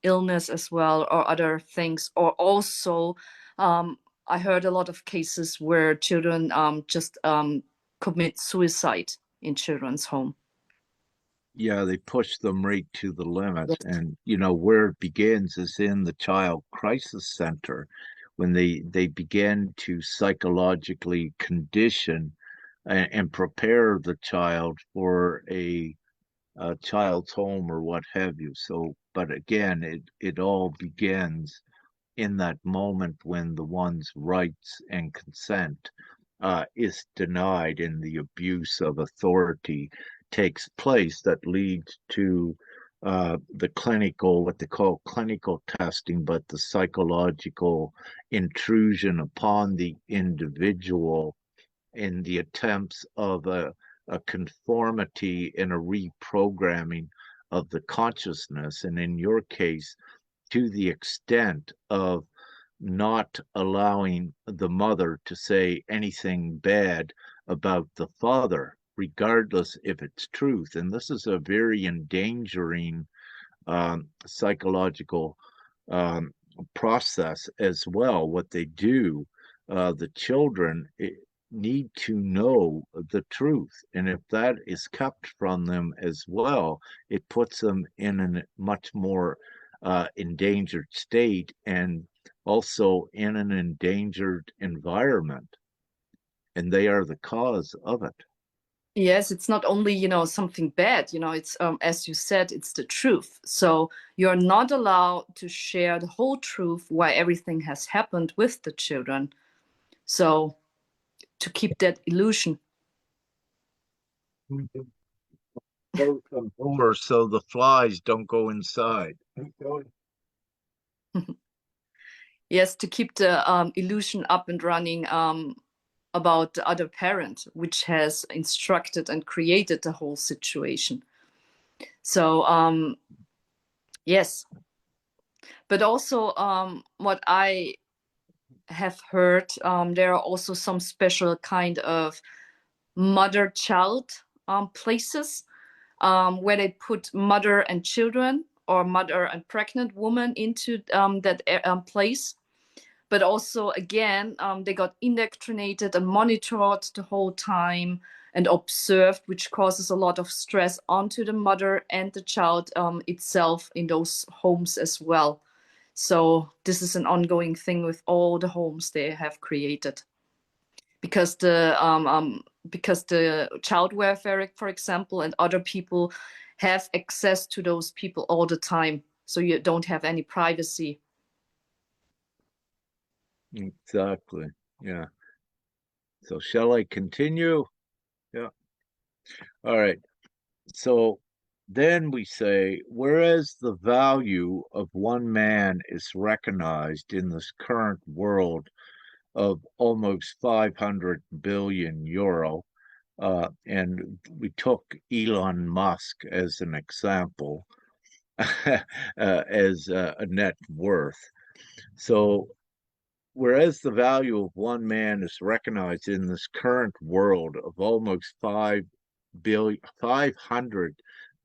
illness as well, or other things. Or also, I heard a lot of cases where children just commit suicide in children's home. Yeah, they push them right to the limit. Yes. And, where it begins is in the child crisis center when they begin to psychologically condition and prepare the child for a child's home or what have you. So, but again, it all begins in that moment when the one's rights and consent is denied and the abuse of authority takes place that leads to the clinical, what they call clinical testing, but the psychological intrusion upon the individual in the attempts of a conformity and a reprogramming of the consciousness. And in your case, to the extent of not allowing the mother to say anything bad about the father, regardless if it's truth. And this is a very endangering psychological um, process as well. What they do, the children need to know the truth. And if that is kept from them as well, it puts them in a much more endangered state and also in an endangered environment. And they are the cause of it. Yes, it's not only, something bad, it's, as you said, it's the truth. So you're not allowed to share the whole truth why everything has happened with the children. So to keep that illusion. Close some doors so the flies don't go inside. Yes, to keep the illusion up and running about the other parent, which has instructed and created the whole situation. So, yes. But also, what I have heard, there are also some special kind of mother-child places where they put mother and children or mother and pregnant woman into that place. But also, again, they got indoctrinated and monitored the whole time and observed, which causes a lot of stress onto the mother and the child itself in those homes as well. So this is an ongoing thing with all the homes they have created because the child welfare, for example, and other people have access to those people all the time, so you don't have any privacy. Exactly. Yeah. So shall I continue? Yeah. All right. So then we say, whereas the value of one man is recognized in this current world of almost 500 billion euro, and we took Elon Musk as an example, as a net worth. So whereas the value of one man is recognized in this current world of almost 500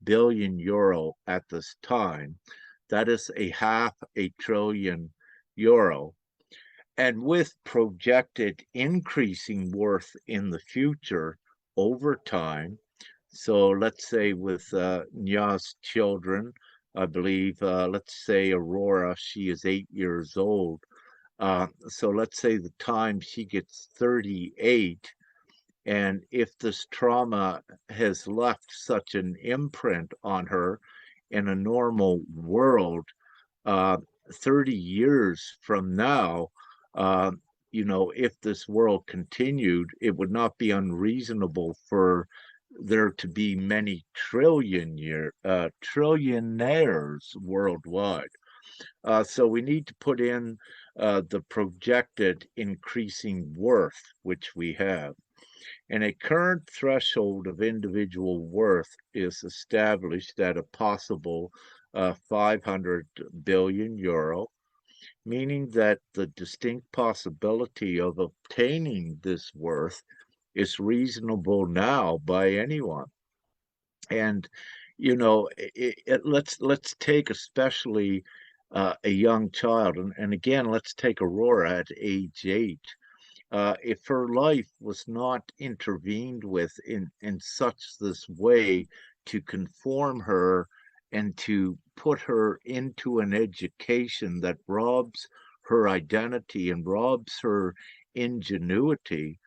billion euro at this time, that is a half a trillion euro. And with projected increasing worth in the future over time, so let's say with Nya's children, I believe, let's say Aurora, she is 8 years old. So let's say the time she gets 38, and if this trauma has left such an imprint on her in a normal world, uh, 30 years from now, uh, if this world continued, it would not be unreasonable for there to be many trillionaires worldwide. So we need to put in the projected increasing worth, which we have. And a current threshold of individual worth is established at a possible 500 billion euro, meaning that the distinct possibility of obtaining this worth is reasonable now by anyone. And let's take especially a young child, and again, let's take Aurora at age 8. If her life was not intervened with in such this way to conform her and to put her into an education that robs her identity and robs her ingenuity,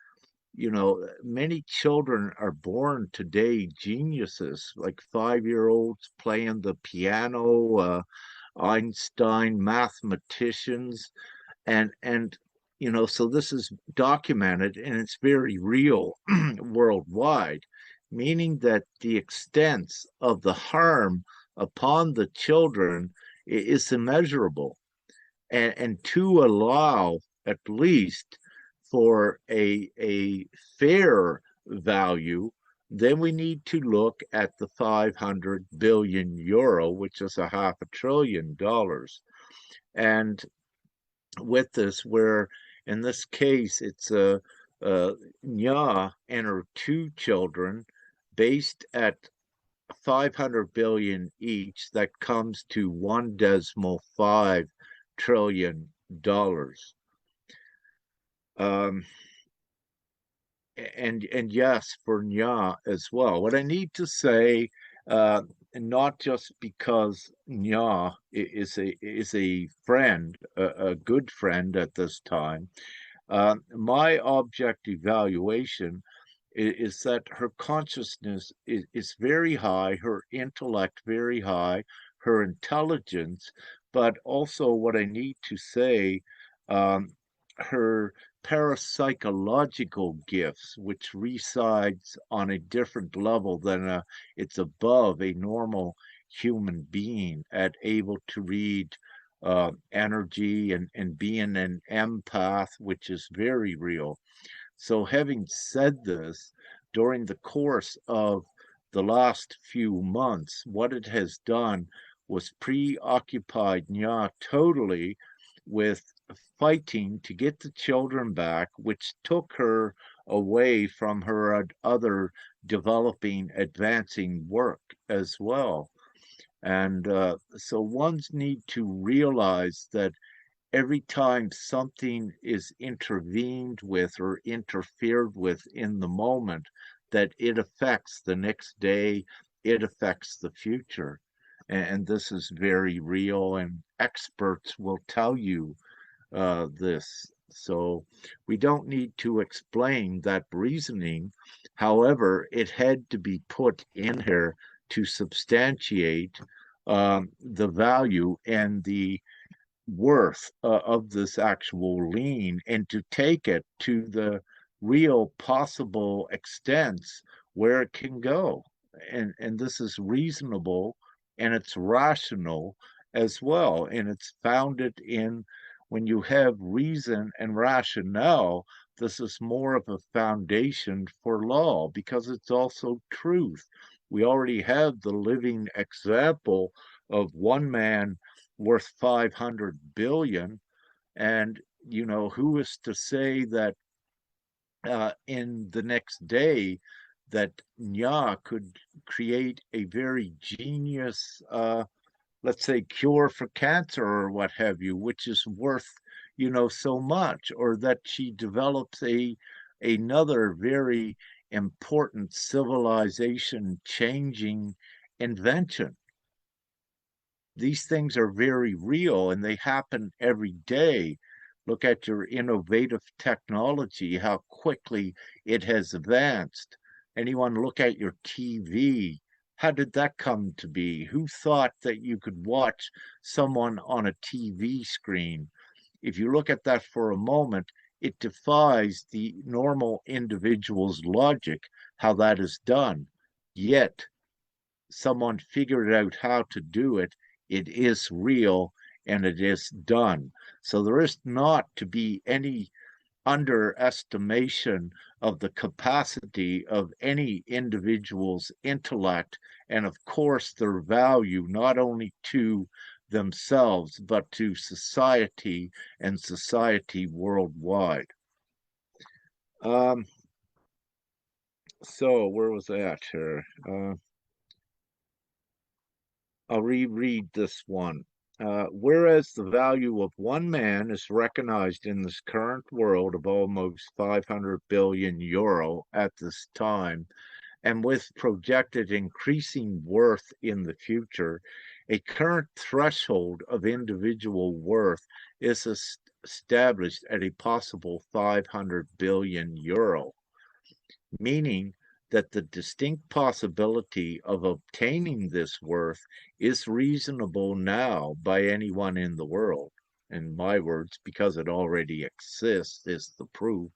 many children are born today geniuses, like 5-year-olds playing the piano, Einstein, mathematicians, and so this is documented and it's very real worldwide, meaning that the extent of the harm upon the children is immeasurable, and to allow at least for a fair value, then we need to look at the 500 billion euro, which is a half a trillion dollars. And with this, where in this case it's Nya and her 2 children, based at 500 billion each, that comes to 1.5 trillion dollars. Um, and yes, for Nya as well. What I need to say, uh, not just because Nya is a friend, a good friend at this time. My object evaluation is that her consciousness is very high, her intellect very high, her intelligence, but also what I need to say, um, her parapsychological gifts, which resides on a different level than it's above a normal human being at able to read energy and being an empath, which is very real. So, having said this, during the course of the last few months, what it has done was preoccupied Nya totally with fighting to get the children back, which took her away from her other developing, advancing work as well. And so ones need to realize that every time something is intervened with or interfered with in the moment, that it affects the next day, it affects the future. And this is very real, and experts will tell you this. So we don't need to explain that reasoning. However, it had to be put in here to substantiate the value and the worth of this actual lien and to take it to the real possible extents where it can go. And this is reasonable and it's rational as well. And it's founded in when you have reason and rationale, this is more of a foundation for law because it's also truth. We already have the living example of one man worth 500 billion. And, who is to say that in the next day that Nya could create a very genius, let's say, cure for cancer or what have you, which is worth, so much, or that she develops another very important civilization changing invention. These things are very real and they happen every day. Look at your innovative technology, how quickly it has advanced. Anyone look at your TV? How did that come to be? Who thought that you could watch someone on a TV screen? If you look at that for a moment, it defies the normal individual's logic how that is done. Yet someone figured out how to do it, it is real and it is done. So there is not to be any underestimation of the capacity of any individual's intellect and, of course, their value not only to themselves but to society and society worldwide. Um, so where was that here? I'll reread this one. Whereas the value of one man is recognized in this current world of almost 500 billion euro at this time, and with projected increasing worth in the future, a current threshold of individual worth is established at a possible 500 billion euro, meaning that the distinct possibility of obtaining this worth is reasonable now by anyone in the world. In my words, because it already exists, is the proof,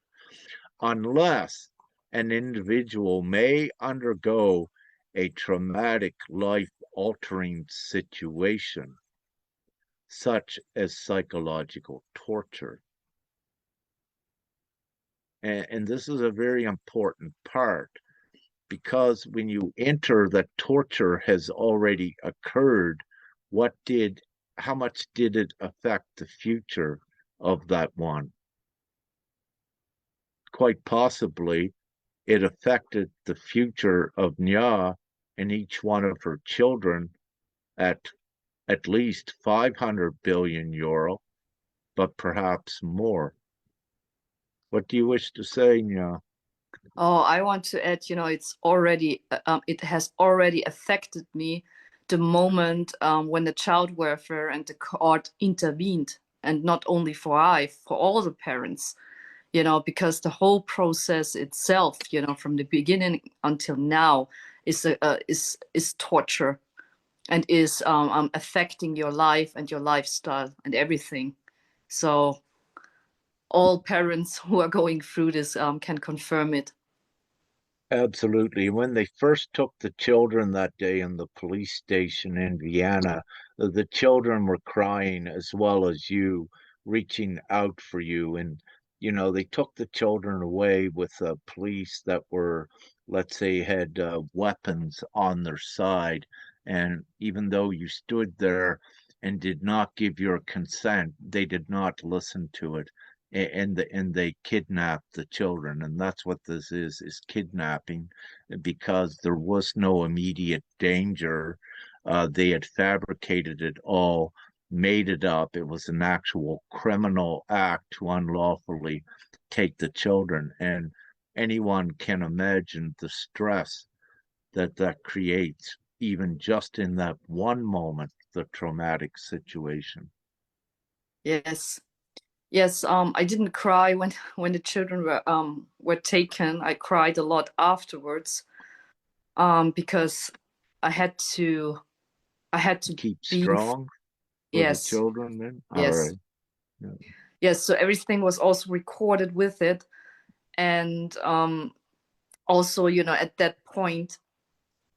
unless an individual may undergo a traumatic life altering situation, such as psychological torture. And this is a very important part because when you enter that torture has already occurred, how much did it affect the future of that one? Quite possibly it affected the future of Nya and each one of her children at least 500 billion euro, but perhaps more. What do you wish to say, Nya? Oh, I want to add, it has already affected me the moment when the child welfare and the court intervened, and not only for all the parents, because the whole process itself, from the beginning until now, is torture and is affecting your life and your lifestyle and everything. So all parents who are going through this can confirm it. Absolutely. When they first took the children that day in the police station in Vienna, the children were crying as well as you, reaching out for you. And, they took the children away with police that were, let's say, had weapons on their side. And even though you stood there and did not give your consent, they did not listen to it, and they kidnapped the children, and that's what this is kidnapping, because there was no immediate danger. They had fabricated it all, made it up. It was an actual criminal act to unlawfully take the children, and anyone can imagine the stress that that creates, even just in that one moment, the traumatic situation. Yes. Yes, I didn't cry when when the children were taken. I cried a lot afterwards, because I had to I had to Keep be in, strong for the yes, children then. All yes, right. Yeah. yes. So everything was also recorded with it, and also, at that point,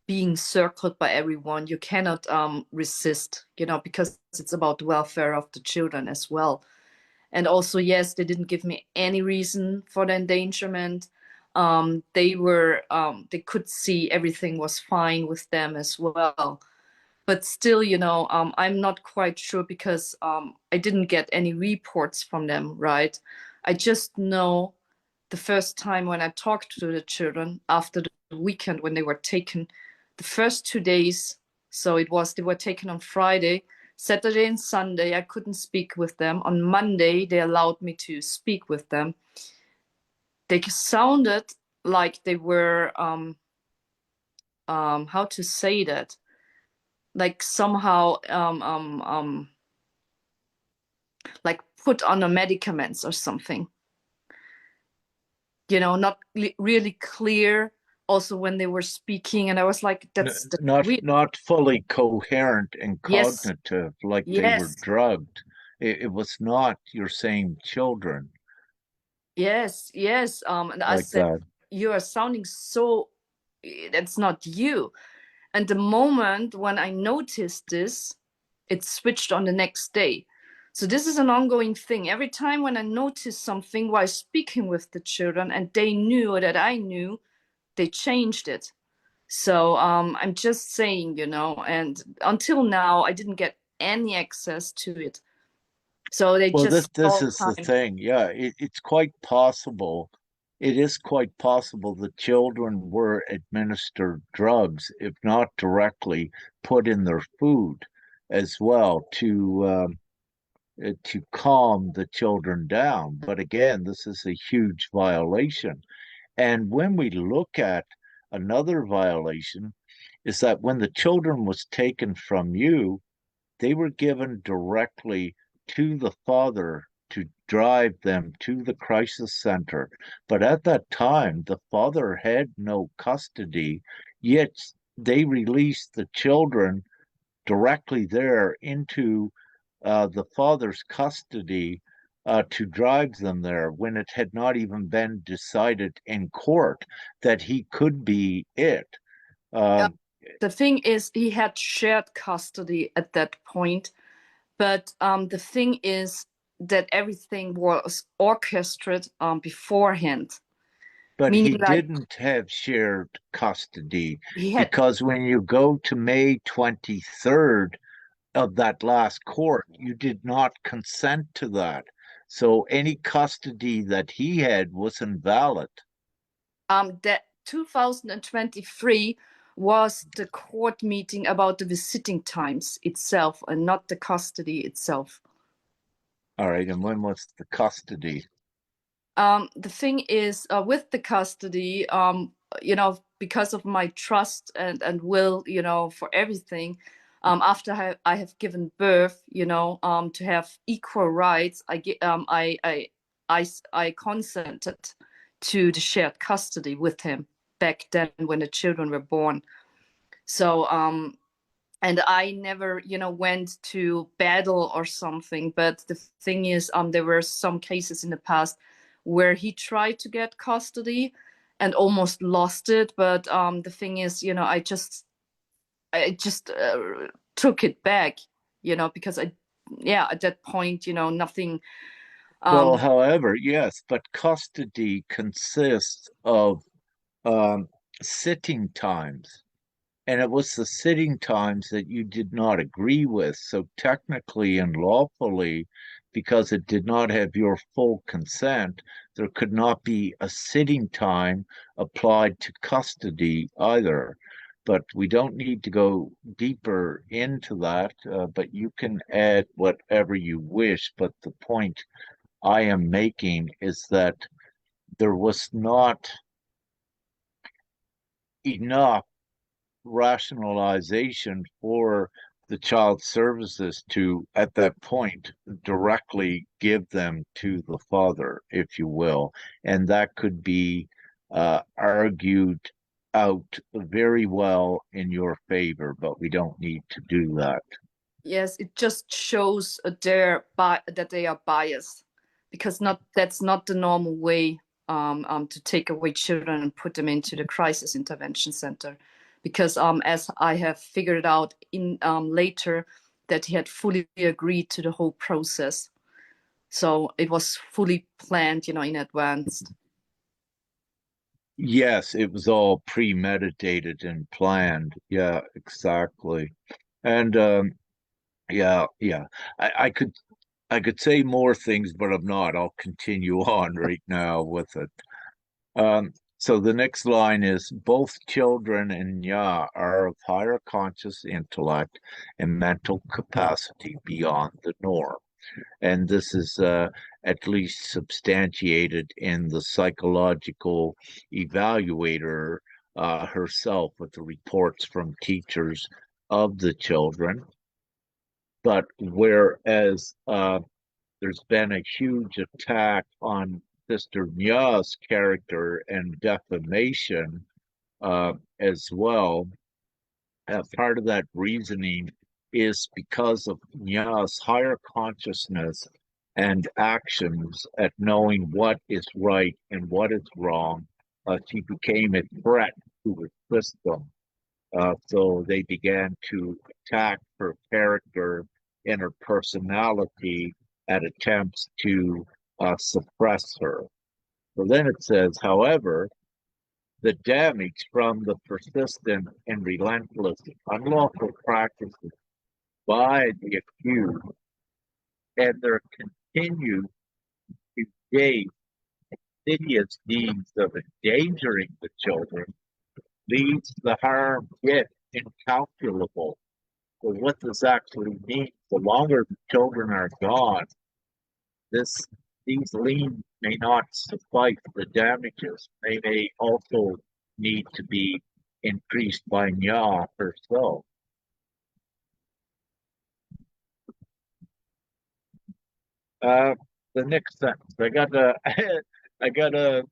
being circled by everyone, you cannot resist, because it's about the welfare of the children as well. And also, yes, they didn't give me any reason for the endangerment. They could see everything was fine with them as well. But still, I'm not quite sure because I didn't get any reports from them, right? I just know the first time when I talked to the children after the weekend when they were taken, the first 2 days. So they were taken on Friday, Saturday and Sunday. I couldn't speak with them. On Monday, they allowed me to speak with them. They sounded like they were, how to say that? Like somehow, like put on a medicaments or something. Not really clear. Also, when they were speaking, and I was like, that's Not weird. fully coherent and Yes, cognitive, like they were yes, drugged. It was not your same children yes, yes. And I like said, that. you are sounding so, that's not you. And the moment when I noticed this, it switched on the next day. So this is an ongoing thing. Every time when I noticed something while speaking with the children and they knew that I knew, they changed it. So I'm just saying, and until now, I didn't get any access to it. So they Well, just this all is the the time. thing. Yeah, it's quite possible. It is quite possible the children were administered drugs, if not directly put in their food as well, to calm the children down. But again, this is a huge violation. And when we look at another violation, is that when the children was taken from you, they were given directly to the father to drive them to the crisis center. But at that time, the father had no custody, yet they released the children directly there into the father's custody to drive them there when it had not even been decided in court that he could be it. Yeah. Um, The thing is, he had shared custody at that point, but the thing is that everything was orchestrated beforehand, but he meaning like didn't have shared custody, he had, because when you go to May 23rd of that last court, you did not consent to that. So any custody that he had was invalid. That 2023 was the court meeting about the visiting times itself and not the custody itself. All right, and when was the custody? The thing is, with the custody, because of my trust and will, for everything, after I have given birth, to have equal rights, I consented to the shared custody with him back then when the children were born. So, and I never, went to battle or something. But the thing is, there were some cases in the past where he tried to get custody and almost lost it. But the thing is, I just took it back, because yeah, at that point, nothing. Well, Um, however, yes, but custody consists of um, sitting times. And it was the sitting times that you did not agree with. So technically and lawfully, because it did not have your full consent, there could not be a sitting time applied to custody either. But we don't need to go deeper into that, but you can add whatever you wish. But the point I am making is that there was not enough rationalization for the child services to, at that point, directly give them to the father, if you will. And that could be argued out very well in your favor, but we don't need to do that. yes, it just shows that they are biased, because not that's not the normal way to take away children and put them into the crisis intervention center. Because as I have figured out in later, that he had fully agreed to the whole process, so it was fully planned, in advance. Yes, it was all premeditated and planned. Yeah, exactly. And yeah, yeah. I could say more things, but I'm not. I'll continue on right now with it. So the next line is both children and Nya are of higher conscious intellect and mental capacity beyond the norm. And this is at least substantiated in the psychological evaluator herself with the reports from teachers of the children. But whereas there's been a huge attack on Sister Nya's character and defamation as well. Part of that reasoning is because of Nya's higher consciousness and actions at knowing what is right and what is wrong. She became a threat to the system. So they began to attack her character and her personality at attempts to suppress her. So then it says, however, the damage from the persistent and relentless unlawful practices by the accused and their continued engaged insidious deeds of endangering the children leads the harm yet incalculable. So what this actually means, the longer the children are gone, this these liens may not suffice the damages. They may also need to be increased by Nya herself. Uh, the next sentence, I got a, I got a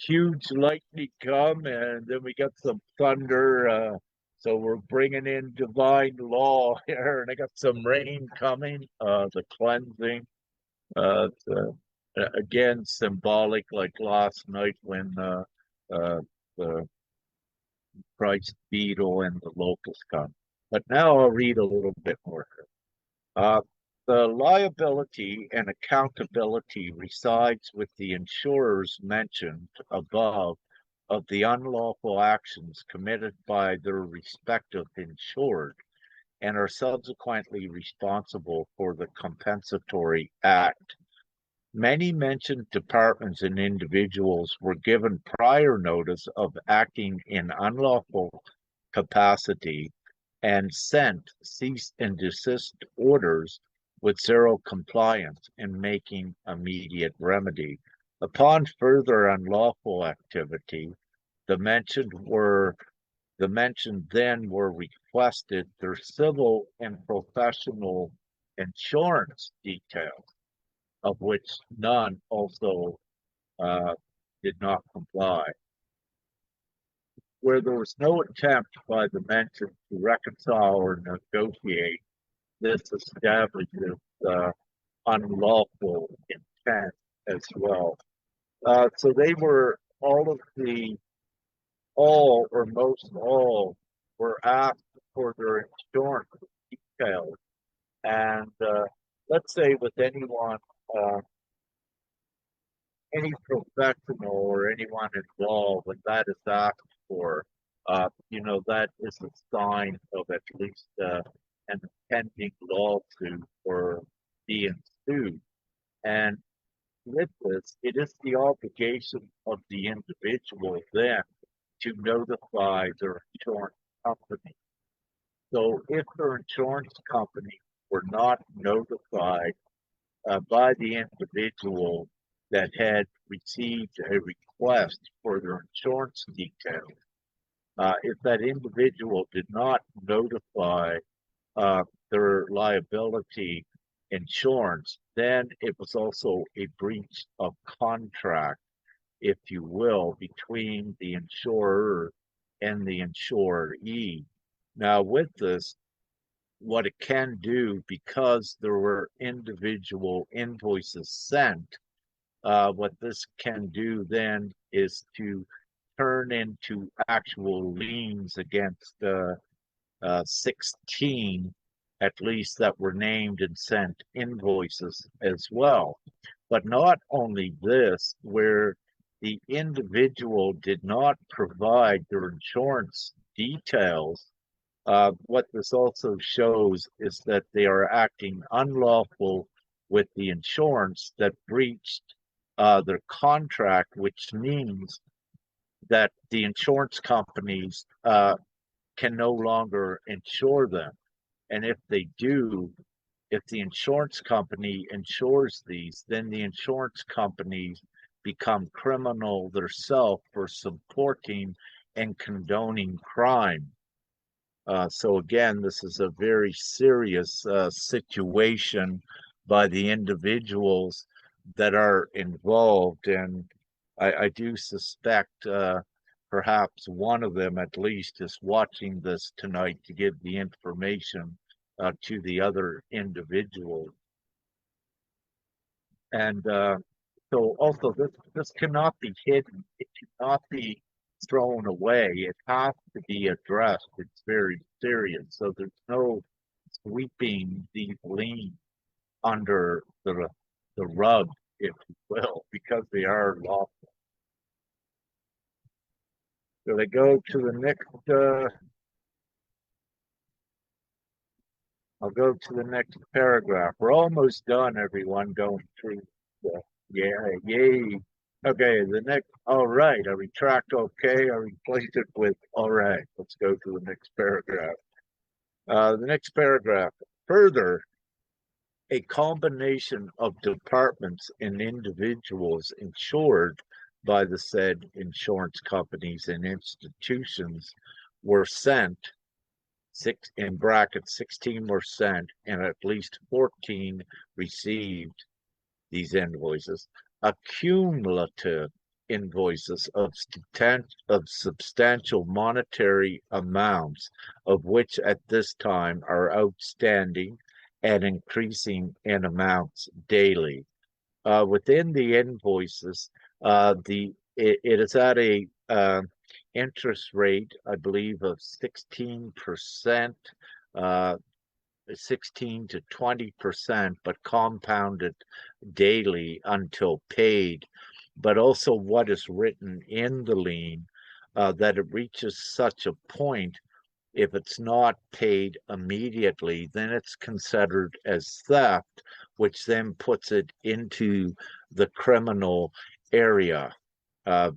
huge lightning come, and then we got some thunder. So we're bringing in divine law here, and I got some rain coming. The cleansing. Again, symbolic, like last night when the Christ beetle and the locust come. But now I'll read a little bit more. Uh, the liability and accountability resides with the insurers mentioned above of the unlawful actions committed by their respective insured and are subsequently responsible for the compensatory act. Many mentioned departments and individuals were given prior notice of acting in unlawful capacity and sent cease and desist orders with zero compliance in making immediate remedy. Upon further unlawful activity, the mentioned were the mentioned then were requested their civil and professional insurance details, of which none also uh, did not comply. Where there was no attempt by the mentioned to reconcile or negotiate, this establishes unlawful intent as well. So they were all or most all were asked for their insurance details. And let's say with anyone, uh, any professional or anyone involved, when that is asked for, that is a sign of at least an impending lawsuit or being sued. And with this, it is the obligation of the individual then to notify their insurance company. So if their insurance company were not notified by the individual that had received a request for their insurance details, if that individual did not notify their liability insurance, then it was also a breach of contract, if you will, between the insurer and the insuree. Now, with this, what it can do, because there were individual invoices sent, what this can do then is to turn into actual liens against 16, at least, that were named and sent invoices as well. But not only this, where the individual did not provide their insurance details, what this also shows is that they are acting unlawful with the insurance that breached their contract, which means that the insurance companies can no longer insure them. And if they do, if the insurance company insures these, then the insurance companies become criminal themselves for supporting and condoning crime. So again, this is a very serious situation by the individuals that are involved, and I do suspect perhaps one of them at least is watching this tonight to give the information to the other individuals. And so also this cannot be hidden. It cannot be thrown away. It has to be addressed. It's very serious. So there's no sweeping these liens under the rug, if you will, because they are lawful. So they go to the next. I'll go to the next paragraph. We're almost done, everyone, going through. Yeah, yay. Okay, the next, all right, I retract okay, I replace it with all right. Let's go to the next paragraph. The next paragraph. Further, a combination of departments and individuals insured by the said insurance companies and institutions were sent, six in brackets, 16 were sent, and at least 14 received these invoices, accumulative invoices of substantial monetary amounts, of which at this time are outstanding and increasing in amounts daily. Within the invoices, it is at a interest rate, I believe, of 16%, 16 to 20%, but compounded daily until paid. But also what is written in the lien, that it reaches such a point, if it's not paid immediately, then it's considered as theft, which then puts it into the criminal area,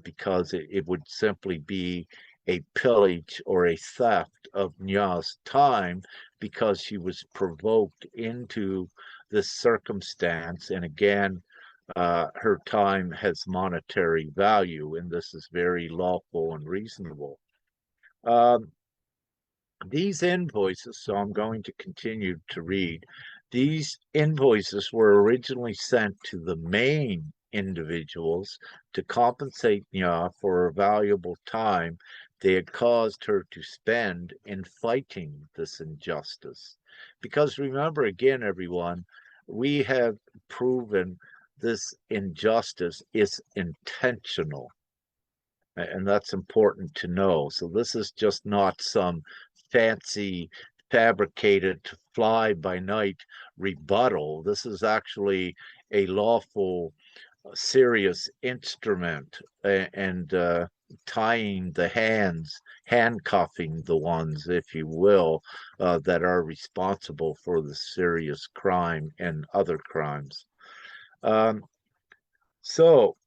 because it would simply be a pillage or a theft of Nya's time because she was provoked into this circumstance. And again, her time has monetary value, and this is very lawful and reasonable. Um, these invoices, so I'm going to continue to read. These invoices were originally sent to the main individuals to compensate Nya for her valuable time they had caused her to spend in fighting this injustice. Because remember, again, everyone, we have proven this injustice is intentional. And that's important to know. So this is just not some fancy, fabricated, fly by night rebuttal. This is actually a lawful, serious instrument, and tying the hands, handcuffing the ones, if you will, that are responsible for the serious crime and other crimes. Um, so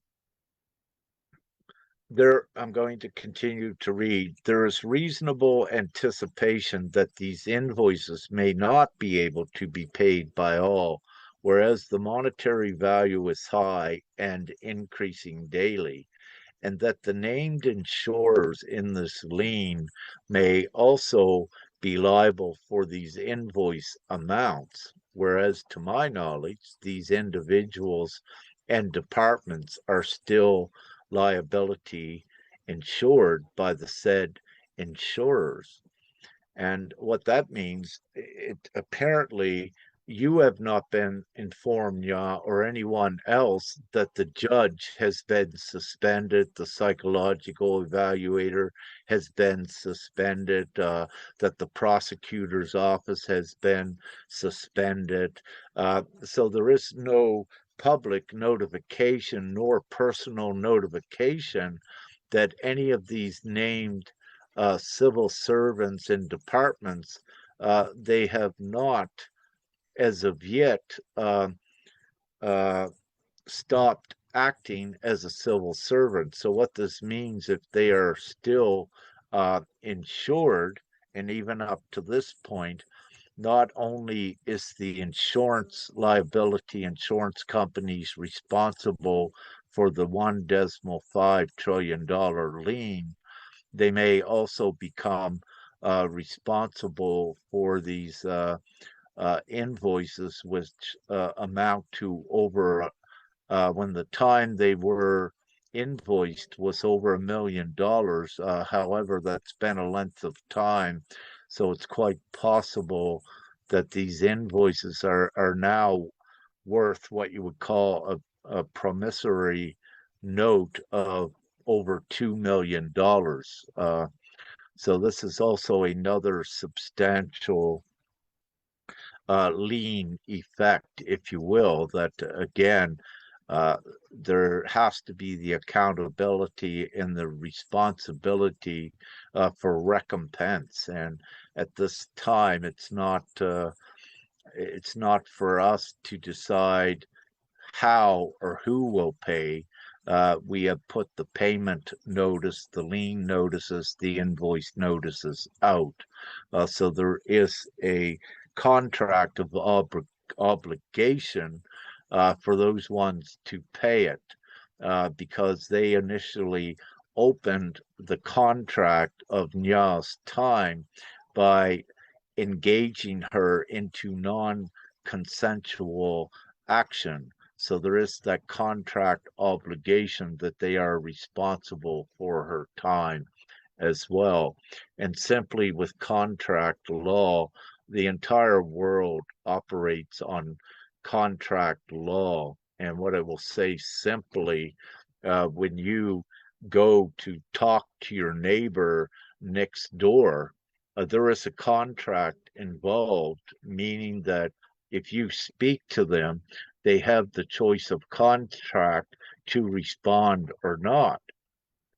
there, I'm going to continue to read. There is reasonable anticipation that these invoices may not be able to be paid by all, whereas the monetary value is high and increasing daily, and that the named insurers in this lien may also be liable for these invoice amounts, whereas to my knowledge, these individuals and departments are still liability insured by the said insurers. And what that means, it apparently you have not been informed, Ya, or anyone else, that the judge has been suspended, the psychological evaluator has been suspended, that the prosecutor's office has been suspended. So there is no public notification nor personal notification that any of these named civil servants and departments, they have not, as of yet, uh, stopped acting as a civil servant. So, what this means, if they are still insured, and even up to this point, not only is the insurance liability insurance companies responsible for the $1.5 trillion lien, they may also become responsible for these invoices, which amount to over, when the time they were invoiced was over $1 million. However, that's been a length of time, so it's quite possible that these invoices are now worth what you would call a promissory note of over $2 million. So this is also another substantial lien effect, if you will, that again, uh, there has to be the accountability and the responsibility for recompense. And at this time, it's not for us to decide how or who will pay. We have put the payment notice, the lien notices, the invoice notices out. So there is a contract of obligation for those ones to pay it, because they initially opened the contract of Nya's time by engaging her into non-consensual action. So there is that contract obligation that they are responsible for her time as well. And simply with contract law, the entire world operates on contract law. And what I will say simply, when you go to talk to your neighbor next door, there is a contract involved, meaning that if you speak to them, they have the choice of contract to respond or not.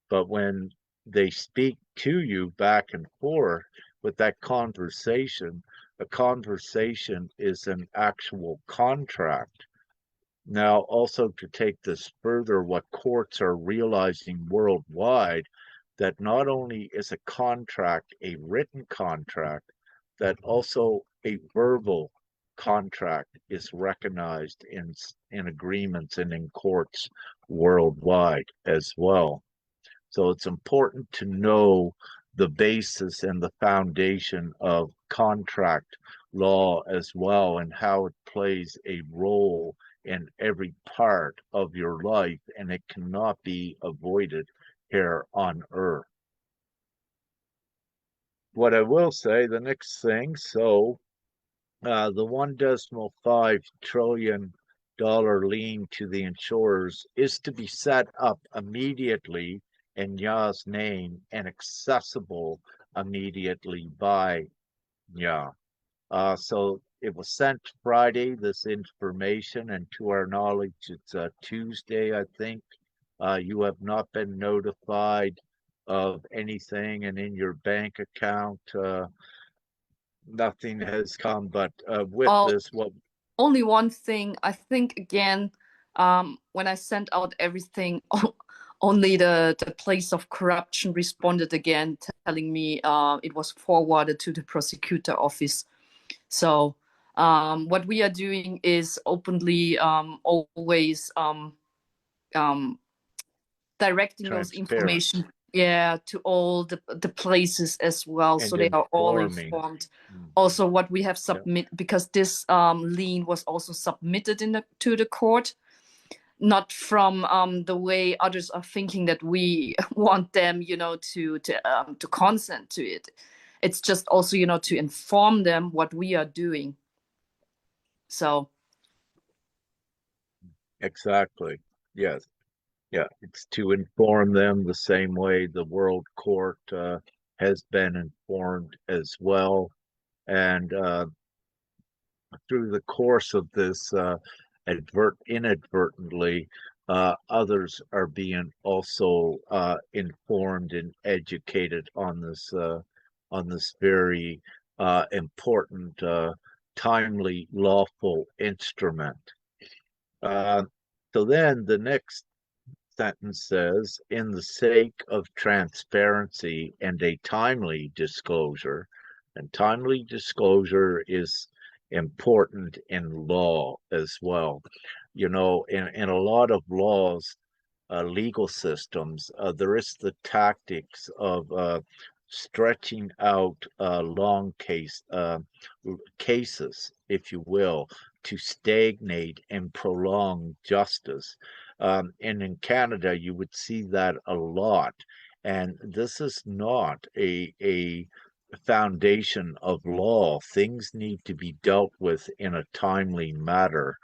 But when they speak to you back and forth with that conversation, a conversation is an actual contract. Now, also to take this further, what courts are realizing worldwide that not only is a contract a written contract, that also a verbal contract is recognized in agreements and in courts worldwide as well. So it's important to know the basis and the foundation of contract law as well, and how it plays a role in every part of your life, and it cannot be avoided here on earth. What I will say, the next thing, so the $1.5 trillion lien to the insurers is to be set up immediately in Ya's name and accessible immediately by Ya. So it was sent Friday, this information, and to our knowledge, it's Tuesday, I think. You have not been notified of anything, and in your bank account, nothing has come. But with All this, what only one thing, I think again, when I sent out everything, only the place of corruption responded again, telling me it was forwarded to the prosecutor office. So what we are doing is openly always um, directing those transparent information, yeah, to all the places as well, so and they are all informing. informed. Mhm. Also, what we have Yeah, submit, because this lien was also submitted to the court, not from the way others are thinking that we want them, to consent to it. It's just also, to inform them what we are doing. So exactly. Yes. Yeah, it's to inform them the same way the World Court has been informed as well. And through the course of this, inadvertently, others are being also informed and educated on this very important, timely, lawful instrument. Uh, so then the next sentence says, in the sake of transparency and a timely disclosure, and timely disclosure is important in law as well. You know, in a lot of laws, legal systems, there is the tactics of stretching out long cases, if you will, to stagnate and prolong justice. And in Canada, you would see that a lot. And this is not a foundation of law. Things need to be dealt with in a timely manner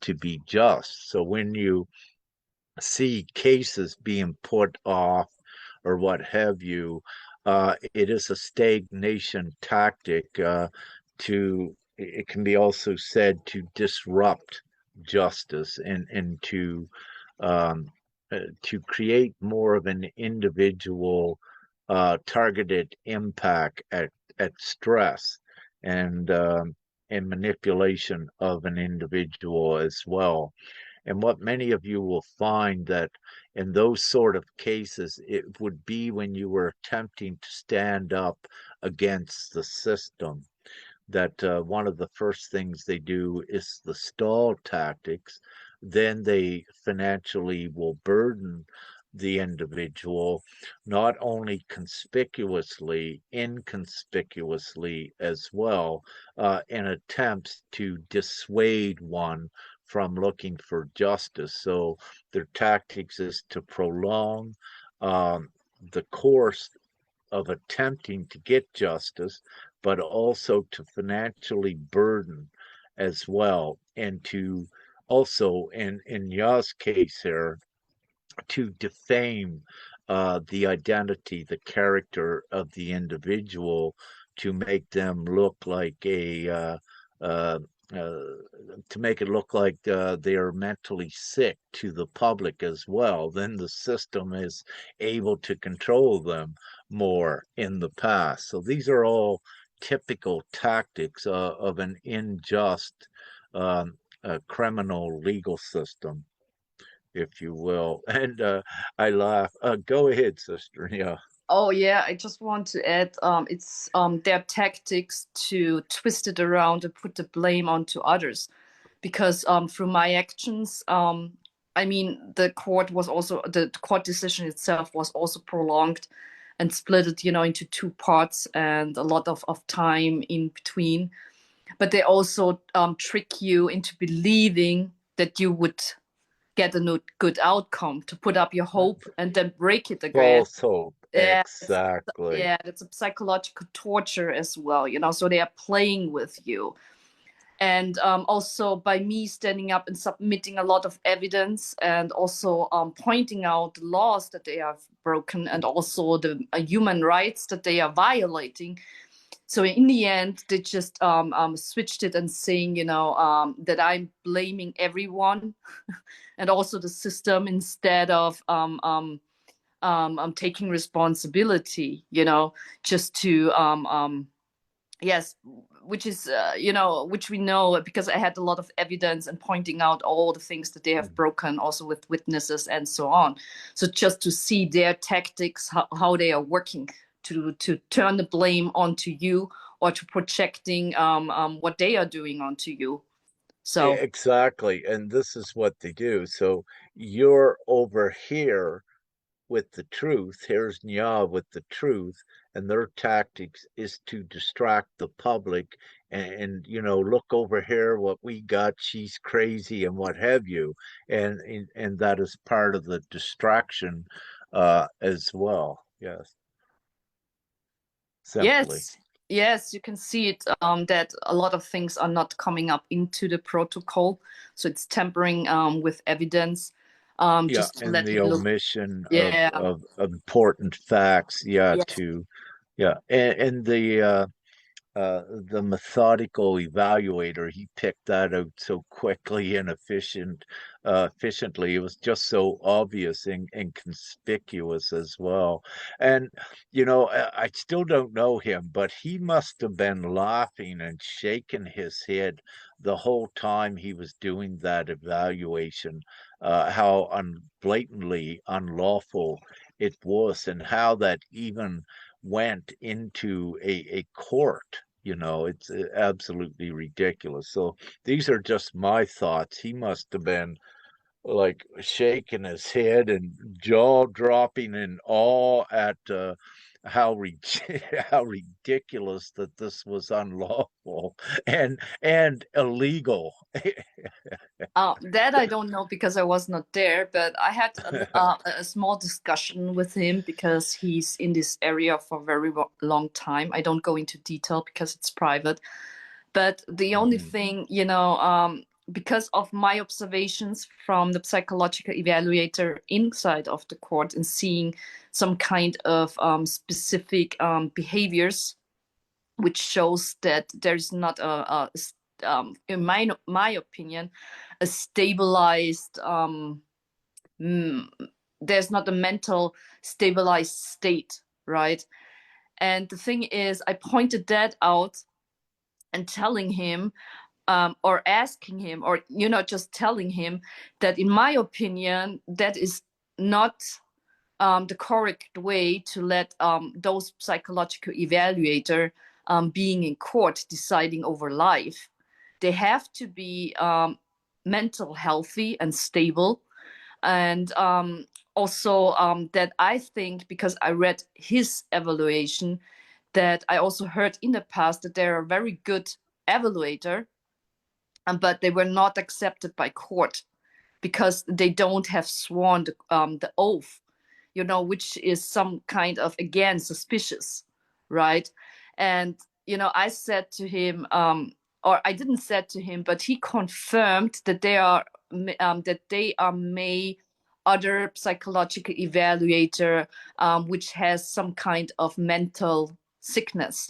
to be just. So when you see cases being put off or what have you, it is a stagnation tactic it can be also said to disrupt justice um, to create more of an individual targeted impact at stress and and manipulation of an individual as well. And what many of you will find that in those sort of cases, it would be when you were attempting to stand up against the system that one of the first things they do is the stall tactics. Then they financially will burden the individual, not only conspicuously, inconspicuously as well, in attempts to dissuade one from looking for justice. So their tactics is to prolong um, the course of attempting to get justice, but also to financially burden as well, and to also, in Ya's case here, to defame the identity, the character of the individual, to make them look like uh, uh, to make it look like they are mentally sick to the public as well. Then the system is able to control them more in the past. So these are all typical tactics of an unjust um, criminal legal system, if you will. And I laugh. Go ahead, sister. Yeah. Oh yeah, I just want to add, it's their tactics to twist it around and put the blame onto others, because through my actions, I mean, the court decision itself was also prolonged and split it, into two parts and a lot of time in between. But they also trick you into believing that you would get a good outcome, to put up your hope and then break it again. False hope. Yeah, Exactly. yeah, that's a psychological torture as well, so they are playing with you. And also by me standing up and submitting a lot of evidence, and also pointing out the laws that they have broken, and also the human rights that they are violating. So in the end, they just switched it and saying, that I'm blaming everyone and also the system, instead of taking responsibility, just to yes, which is which we know, because I had a lot of evidence and pointing out all the things that they have broken, also with witnesses and so on. So just to see their tactics, how they are working to turn the blame onto you, or to projecting what they are doing onto you. So Exactly. And this is what they do. So you're over here with the truth. Here's Nya with the truth, and their tactics is to distract the public and look over here what we got. She's crazy and what have you, and that is part of the distraction as well. Yes, simply. yes, yes, you can see it, that a lot of things are not coming up into the protocol. So it's tampering with evidence, Yeah, just to and let the it look. omission of Yeah, important facts. Yeah, yes. to yeah, and the methodical evaluator, he picked that out so quickly and efficiently. It was just so obvious and conspicuous as well. And I still don't know him, but he must have been laughing and shaking his head the whole time he was doing that evaluation. How blatantly unlawful it was, and how that even went into a court. It's absolutely ridiculous. So these are just my thoughts. He must have been like shaking his head and jaw dropping in awe at how how ridiculous that this was unlawful and illegal. That I don't know, because I was not there, but I had a small discussion with him, because he's in this area for a very long time. I don't go into detail because it's private. But the only Mhm. thing, because of my observations from the psychological evaluator inside of the court, and seeing some kind of specific behaviors, which shows that there's not in my opinion, a stabilized mm, there's not a mental stabilized state, right? And the thing is, I pointed that out, and telling him, or asking him, or just telling him that in my opinion that is not the correct way to let those psychological evaluator being in court deciding over life. They have to be mental healthy and stable. And also, that I think, because I read his evaluation, that I also heard in the past that they're a very good evaluator, but they were not accepted by court, because they don't have sworn the oath, which is some kind of, again, suspicious, right? And I said to him, or I didn't said to him, but he confirmed that they are may other psychological evaluator, which has some kind of mental sickness,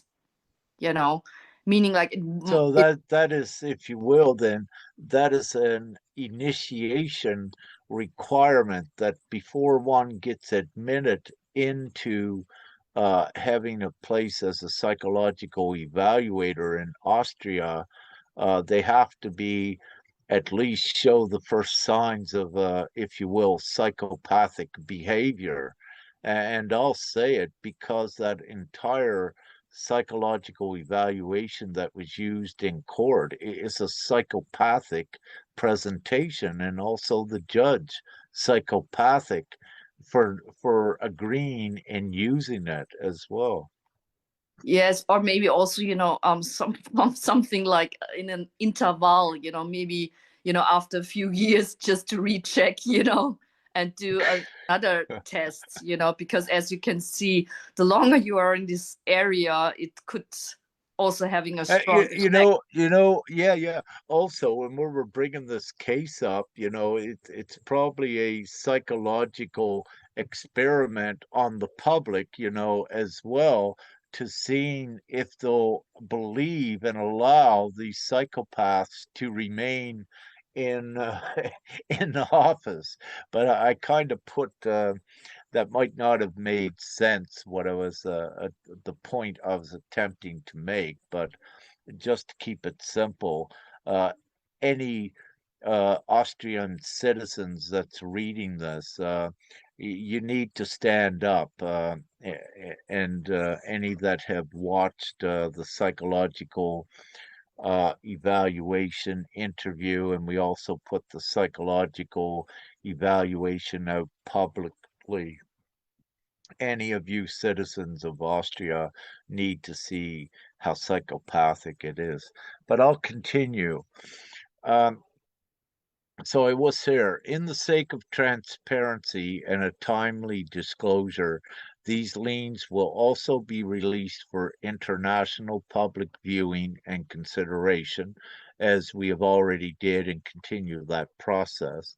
you know, meaning like So that is, if you will, then that is an initiation requirement that before one gets admitted into having a place as a psychological evaluator in Austria, they have to be at least show the first signs of, if you will, psychopathic behavior. And I'll say it because that entire psychological evaluation that was used in court is a psychopathic presentation, and also the judge psychopathic for agreeing and using it as well. Yes, or maybe also, something like in an interval, maybe, after a few years just to recheck, and do another tests, because as you can see, the longer you are in this area, it could also having a strong effect. Yeah, yeah. Also, when we were bringing this case up, it's probably a psychological experiment on the public, as well, to seeing if they'll believe and allow these psychopaths to remain in in the office. But I kind of put that might not have made sense what I was the point I was attempting to make, but just to keep it simple, any Austrian citizens that's reading this, you need to stand up, and any that have watched the psychological evaluation interview, and we also put the psychological evaluation out publicly. Any of you citizens of Austria need to see how psychopathic it is. But I'll continue. Um, so I was here. In the sake of transparency and a timely disclosure, these liens will also be released for international public viewing and consideration, as we have already did and continue that process,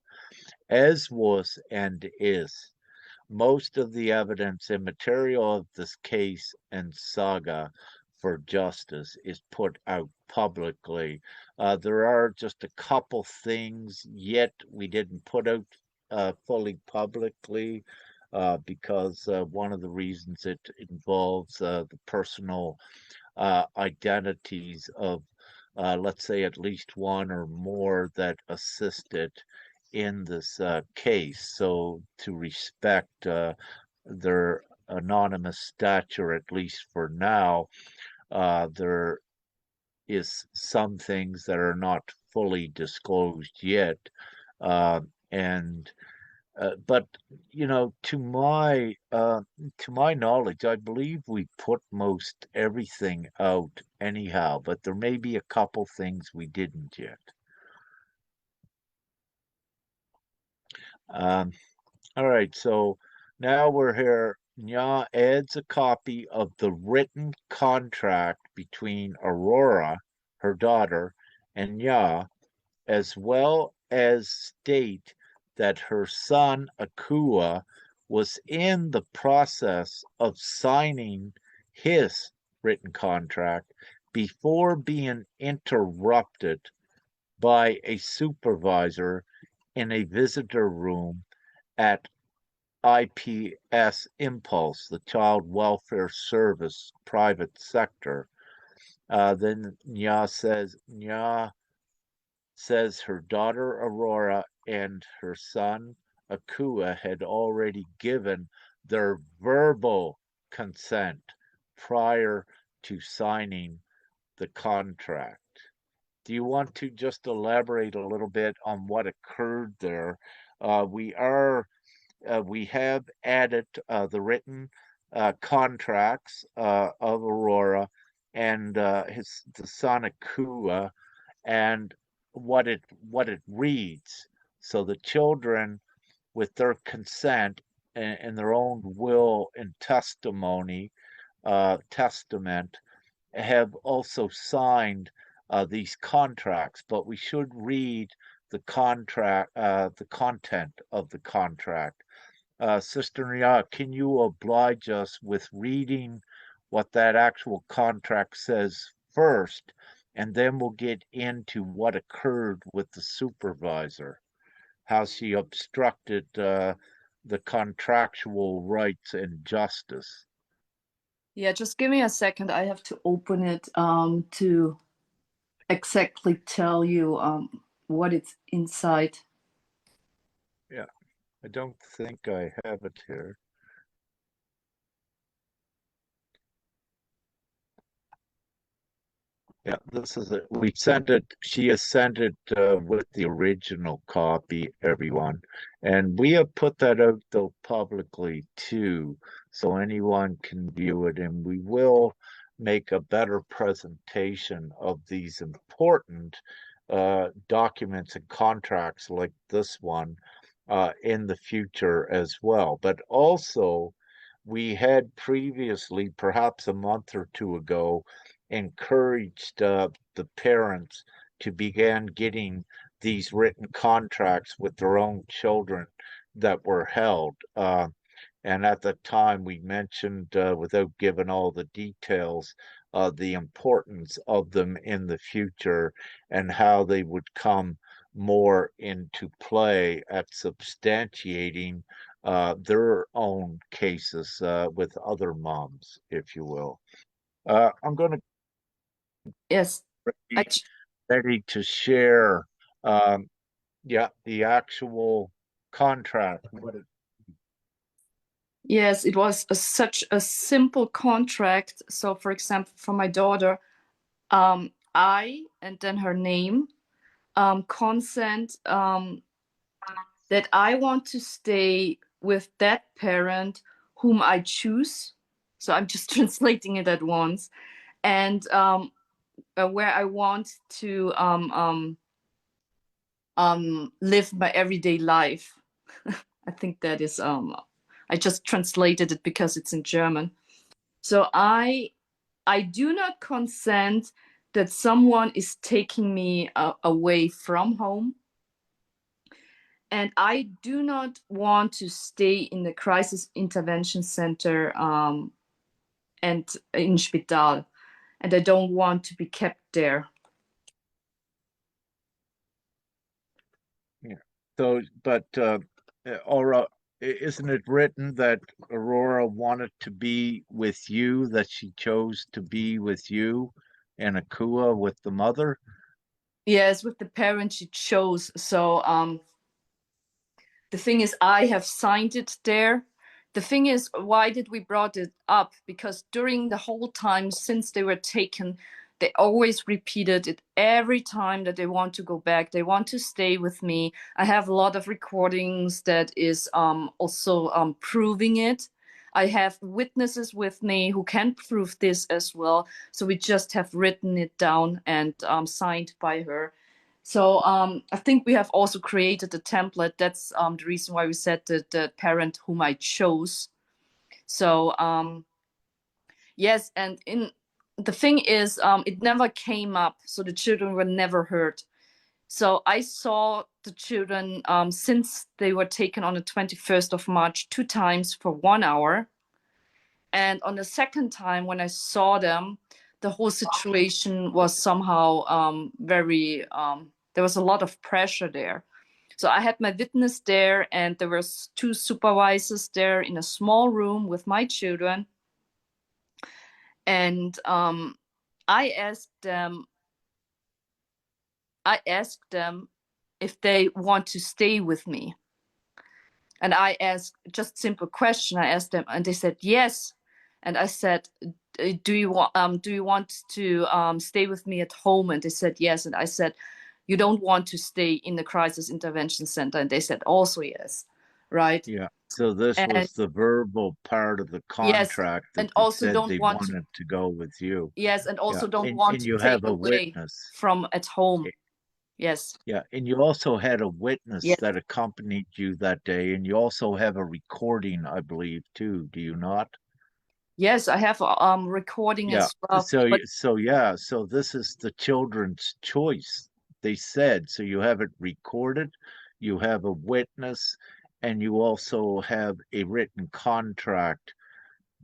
as was and is. Most of the evidence and material of this case and saga for justice is put out publicly. There are just a couple things yet we didn't put out fully publicly, because one of the reasons it involves the personal identities of, let's say, at least one or more that assisted in this case. So, to respect their anonymous stature, at least for now, there is some things that are not fully disclosed yet. And but to my knowledge, I believe we put most everything out anyhow, but there may be a couple things we didn't yet. Um, all right, so now we're here. Nya adds a copy of the written contract between Aurora, her daughter, and Nya, as well as state that her son Akua was in the process of signing his written contract before being interrupted by a supervisor in a visitor room at IPS Impulse, the Child Welfare Service private sector. Then Nya says her daughter Aurora and her son Akua had already given their verbal consent prior to signing the contract. Do you want to just elaborate a little bit on what occurred there? We have added the written contracts of Aurora and the son Akua, and what it reads. So the children, with their consent and their own will and testament, have also signed these contracts. But we should read the content of the contract. Sister Ria, can you oblige us with reading what that actual contract says first, and then we'll get into what occurred with the supervisor, how she obstructed the contractual rights and justice. Yeah, just give me a second. I have to open it to exactly tell you. what it's inside. Yeah, I don't think I have it here. Yeah, this is it. We sent it, she has sent it with the original copy, everyone. And we have put that out though publicly too, so anyone can view it. And we will make a better presentation of these important documents and contracts like this one in the future as well. But also, we had previously, perhaps a month or two ago, encouraged the parents to begin getting these written contracts with their own children that were held. And at the time, we mentioned, without giving all the details, the importance of them in the future and how they would come more into play at substantiating their own cases with other moms, if you will. I'm going to Yes. I, be ready to share, um, yeah, the actual contract. yes, it was such a simple contract. So, for example, for my daughter, I and then her name, consent that I want to stay with that parent whom I choose. So I'm just translating it at once, and where I want to live my everyday life. I think that is I just translated it because it's in German. So I do not consent that someone is taking me away from home. And I do not want to stay in the crisis intervention center and in Spital. And I don't want to be kept there. Yeah. So, but Aura, isn't it written that Aurora wanted to be with you, that she chose to be with you, and Akua with the mother? Yes, with the parent she chose. So the thing is, I have signed it there. The thing is, why did we brought it up? Because during the whole time since they were taken, they always repeated it every time that they want to go back. They want to stay with me. I have a lot of recordings that is also proving it. I have witnesses with me who can prove this as well. So we just have written it down and signed by her. So I think we have also created a template. That's the reason why we said that the parent whom I chose. So yes, and in the thing is, it never came up, so the children were never hurt. So I saw the children since they were taken on the 21st of March 2 times for 1 hour. And on the second time, when I saw them, the whole situation was somehow very, there was a lot of pressure there. So I had my witness there, and there was two supervisors there in a small room with my children. And I asked them, I asked them if they want to stay with me. And I asked just simple question. I asked them, and they said yes. And I said, do you want to stay with me at home? And they said yes. And I said, you don't want to stay in the crisis intervention center? And they said also yes, right? Yeah. So this And was the verbal part of the yes, contract that and they also said don't they want to, wanted to go with you. yes, and Yeah. also don't want And to you take have a away witness. from at home. Yes, Yeah. And you also had a witness yes, that accompanied you that day. And you also have a recording, I believe, too. Do you not? yes. I have recording Yeah. as well, So, but so yeah. So this is the children's choice, they said. So you have it recorded, you have a witness, and you also have a written contract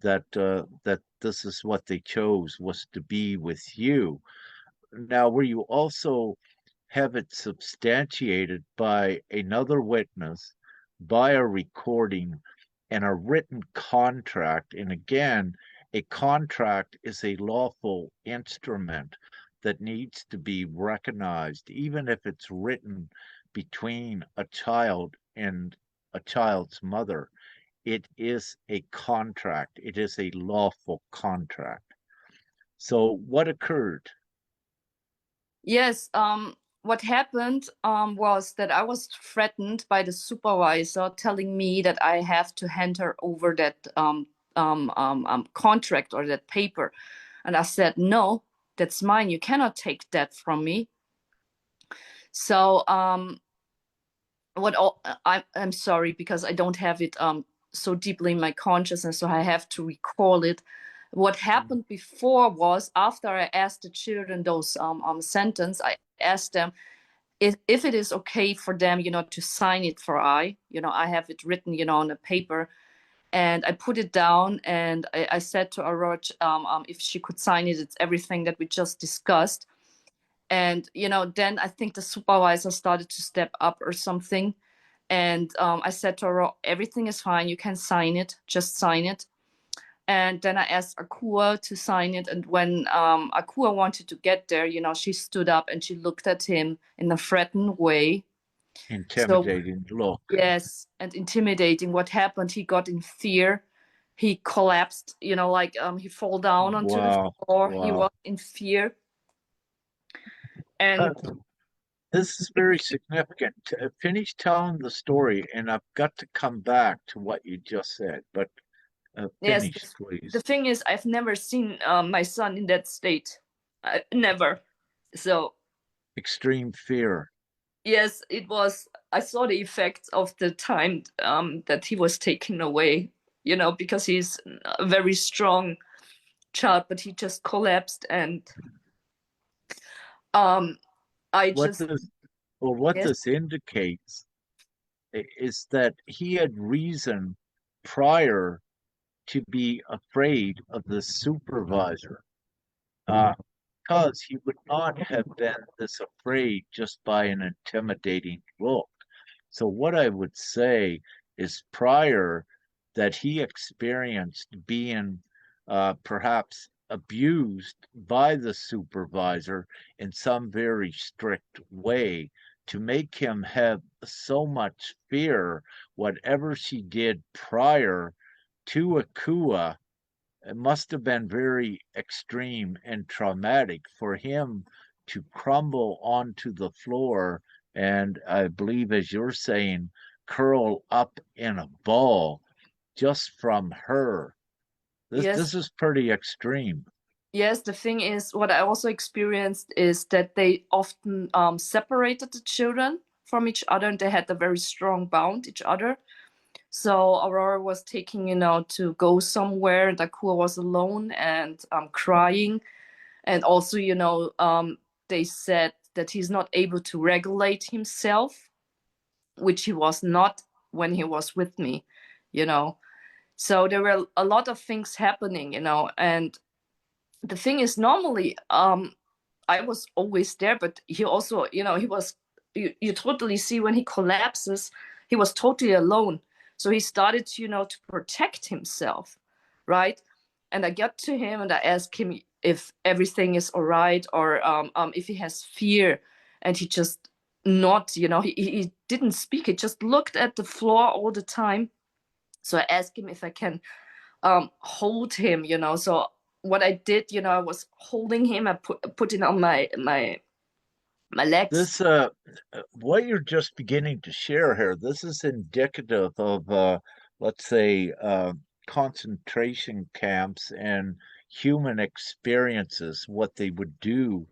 that that this is what they chose, was to be with you. Now, where you also have it substantiated by another witness, by a recording, and a written contract. And again, a contract is a lawful instrument. that needs to be recognized, even if it's written between a child and a child's mother. It is a contract. It is a lawful contract. So what occurred? Yes, what happened was that I was threatened by the supervisor telling me that I have to hand her over that contract or that paper. And I said, no, that's mine. You cannot take that from me. So what all, I'm sorry because I don't have it so deeply in my consciousness, so I have to recall it. What happened before was after I asked the children those sentence, I asked them if it is okay for them, to sign it for I have it written, on a paper, and I put it down, and I said to Aroch, if she could sign it, it's everything that we just discussed. And then I think the supervisor started to step up or something. And I said to her, everything is fine. You can sign it. Just sign it. And then I asked Akua to sign it. And when Akua wanted to get there, she stood up and she looked at him in a threatened way. So, Intimidating look. yes, and intimidating. What happened? He got in fear. He collapsed, like he fall down onto the Wow. floor. He Wow. was in fear. And Uh, this is very significant. Finish telling the story, and I've got to come back to what you just said, but yes, finish, the please. thing is, I've never seen my son in that state. Never. So, Extreme fear. yes, it was. I saw the effects of the time that he was taken away, because he's a very strong child, but he just collapsed. And um, I What just, this, well, what yes, this indicates is that he had reason prior to be afraid of the supervisor. Uh, because he would not have been this afraid just by an intimidating look. So, what I would say is prior that he experienced being perhaps abused by the supervisor in some very strict way to make him have so much fear, whatever she did prior to Akua, it must have been very extreme and traumatic for him to crumble onto the floor and I believe, as you're saying, curl up in a ball just from her. This yes, this is pretty extreme. yes. The thing is, what I also experienced is that they often separated the children from each other, and they had a very strong bond each other. So Aurora was taking, to go somewhere, and Akua was alone and crying. And also, they said that he's not able to regulate himself, which he was not when he was with me, you know. So there were a lot of things happening, and the thing is, normally, I was always there, but he also, he was, you totally see when he collapses, he was totally alone. So he started, to protect himself, right? And I got to him and I asked him if everything is all right, or if he has fear. And he just not, he didn't speak. He just looked at the floor all the time. So I asked him if I can hold him, So what I did, I was holding him. I put it on my legs. This what you're just beginning to share here, this is indicative of let's say concentration camps and human experiences, what they would do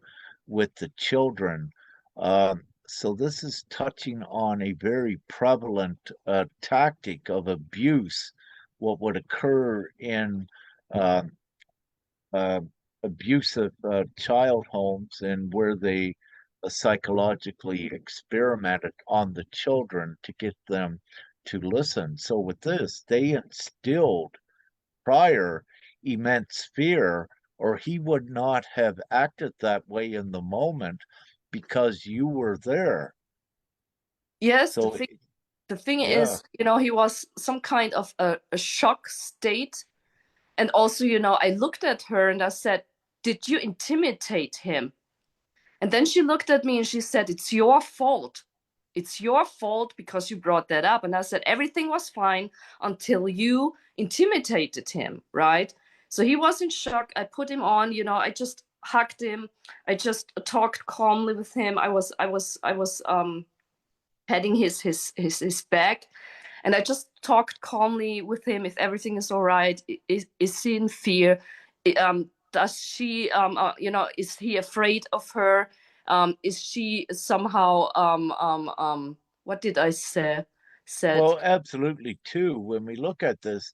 with the children. So this is touching on a very prevalent tactic of abuse, what would occur in uh, uh, abusive child homes and where they psychologically experimented on the children to get them to listen. So with this, they instilled prior immense fear, or he would not have acted that way in the moment because you were there. Yes, the So thing the thing yeah, is, he was some kind of a shock state. And also, I looked at her and I said, did you intimidate him? And then she looked at me and she said, "It's your fault. It's your fault because you brought that up." And I said, "Everything was fine until you intimidated him, right?" So he was in shock. I put him on, I just hugged him. I just talked calmly with him. I was patting his back, and I just talked calmly with him if everything is all right. Is he in fear? Does she, is he afraid of her? Is she somehow, what did I say? Said, Well, absolutely too. When we look at this,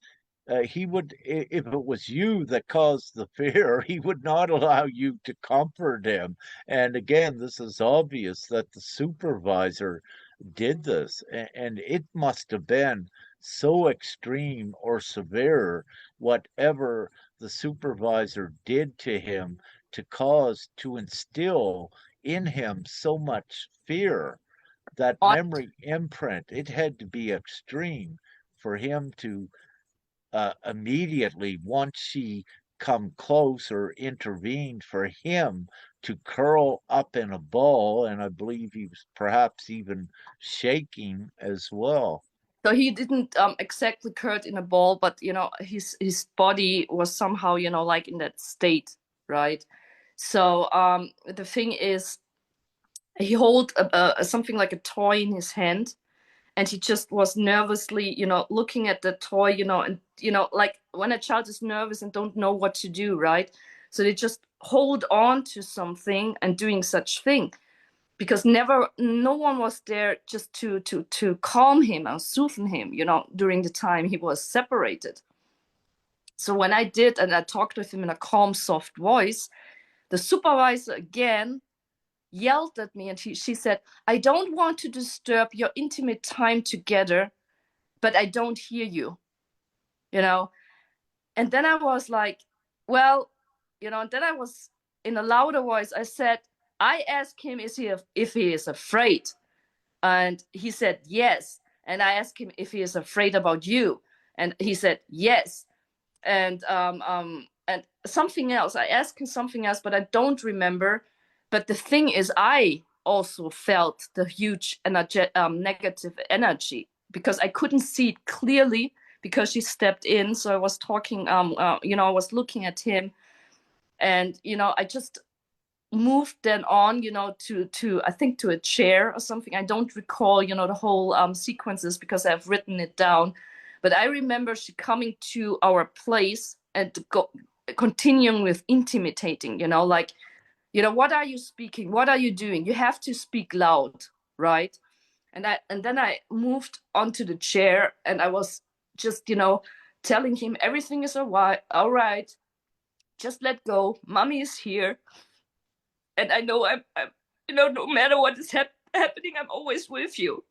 he would, if it was you that caused the fear, he would not allow you to comfort him. And again, this is obvious that the supervisor did this, and it must have been so extreme or severe, whatever the supervisor did to him, to instill in him so much fear, that on. memory imprint. It had to be extreme for him to immediately, once she come close or intervened, for him to curl up in a ball, and I believe he was perhaps even shaking as well. So he didn't exactly curd in a ball, but his body was somehow, like in that state, right? So the thing is, he hold something like a toy in his hand, and he just was nervously, looking at the toy, and like when a child is nervous and don't know what to do, right? So they just hold on to something and doing such thing, because never no one was there just to calm him and soothe him, during the time he was separated. So when I did, and I talked with him in a calm, soft voice, the supervisor again yelled at me, and she said, "I don't want to disturb your intimate time together, but I don't hear you, you know." And then I was like, well, and then I was in a louder voice. I said, I asked him, if he is afraid? And he said, yes. And I asked him if he is afraid about you. And he said, yes. And something else. I asked him something else, but I don't remember. But the thing is, I also felt the huge negative energy, because I couldn't see it clearly because she stepped in. So I was talking, I was looking at him, and I just moved then on, to I think to a chair or something. I don't recall, the whole sequences because I've written it down, but I remember she coming to our place and continuing with intimidating, like, what are you speaking? What are you doing? You have to speak loud, right? And then I moved onto the chair, and I was just, telling him everything is all right. Just let go. Mommy is here, and I know I'm no matter what is happening, I'm always with you.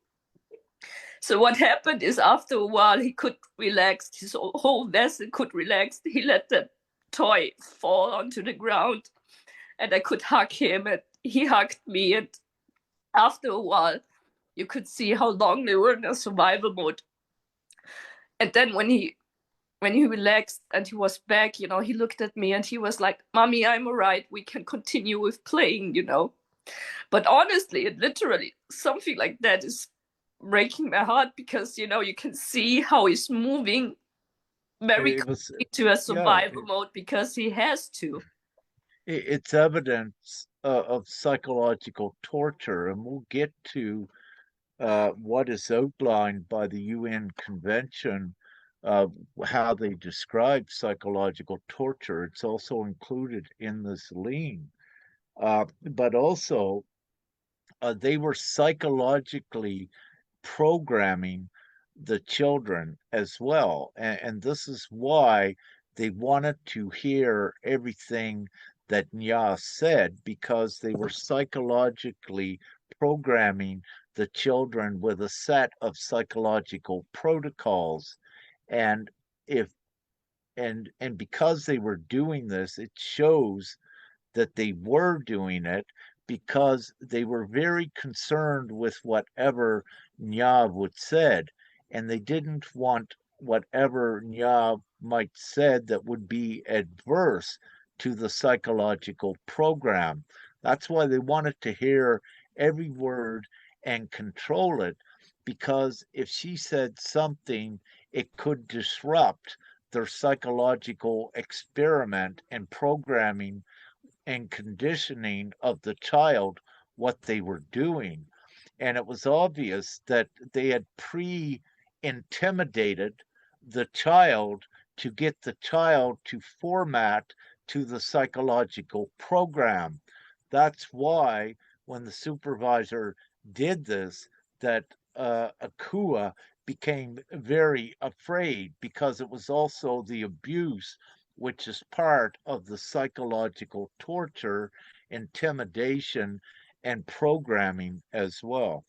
So what happened is, after a while, he could relax. His whole vessel could relax. He let the toy fall onto the ground, and I could hug him, and he hugged me. And after a while, you could see how long they were in a survival mode. And then when he relaxed and he was back, he looked at me and he was like, "Mommy, I'm all right. We can continue with playing." But honestly, it literally, something like that is breaking my heart, because you can see how he's moving very It was, quickly to a yeah, survival mode because he has to. it's evidence of psychological torture, and we'll get to what is outlined by the UN Convention, uh, how they describe psychological torture. It's also included in this lien. But also, they were psychologically programming the children as well. And this is why they wanted to hear everything that Nya said, because they were psychologically programming the children with a set of psychological protocols. And if and because they were doing this, it shows that they were doing it because they were very concerned with whatever Nya would said, and they didn't want whatever Nya might said that would be adverse to the psychological program. That's why they wanted to hear every word and control it, because if she said something, it could disrupt their psychological experiment and programming and conditioning of the child, what they were doing. And it was obvious that they had pre intimidated the child to get the child to format to the psychological program. That's why when the supervisor did this, that Akua became very afraid, because it was also the abuse, which is part of the psychological torture, intimidation, and programming as well.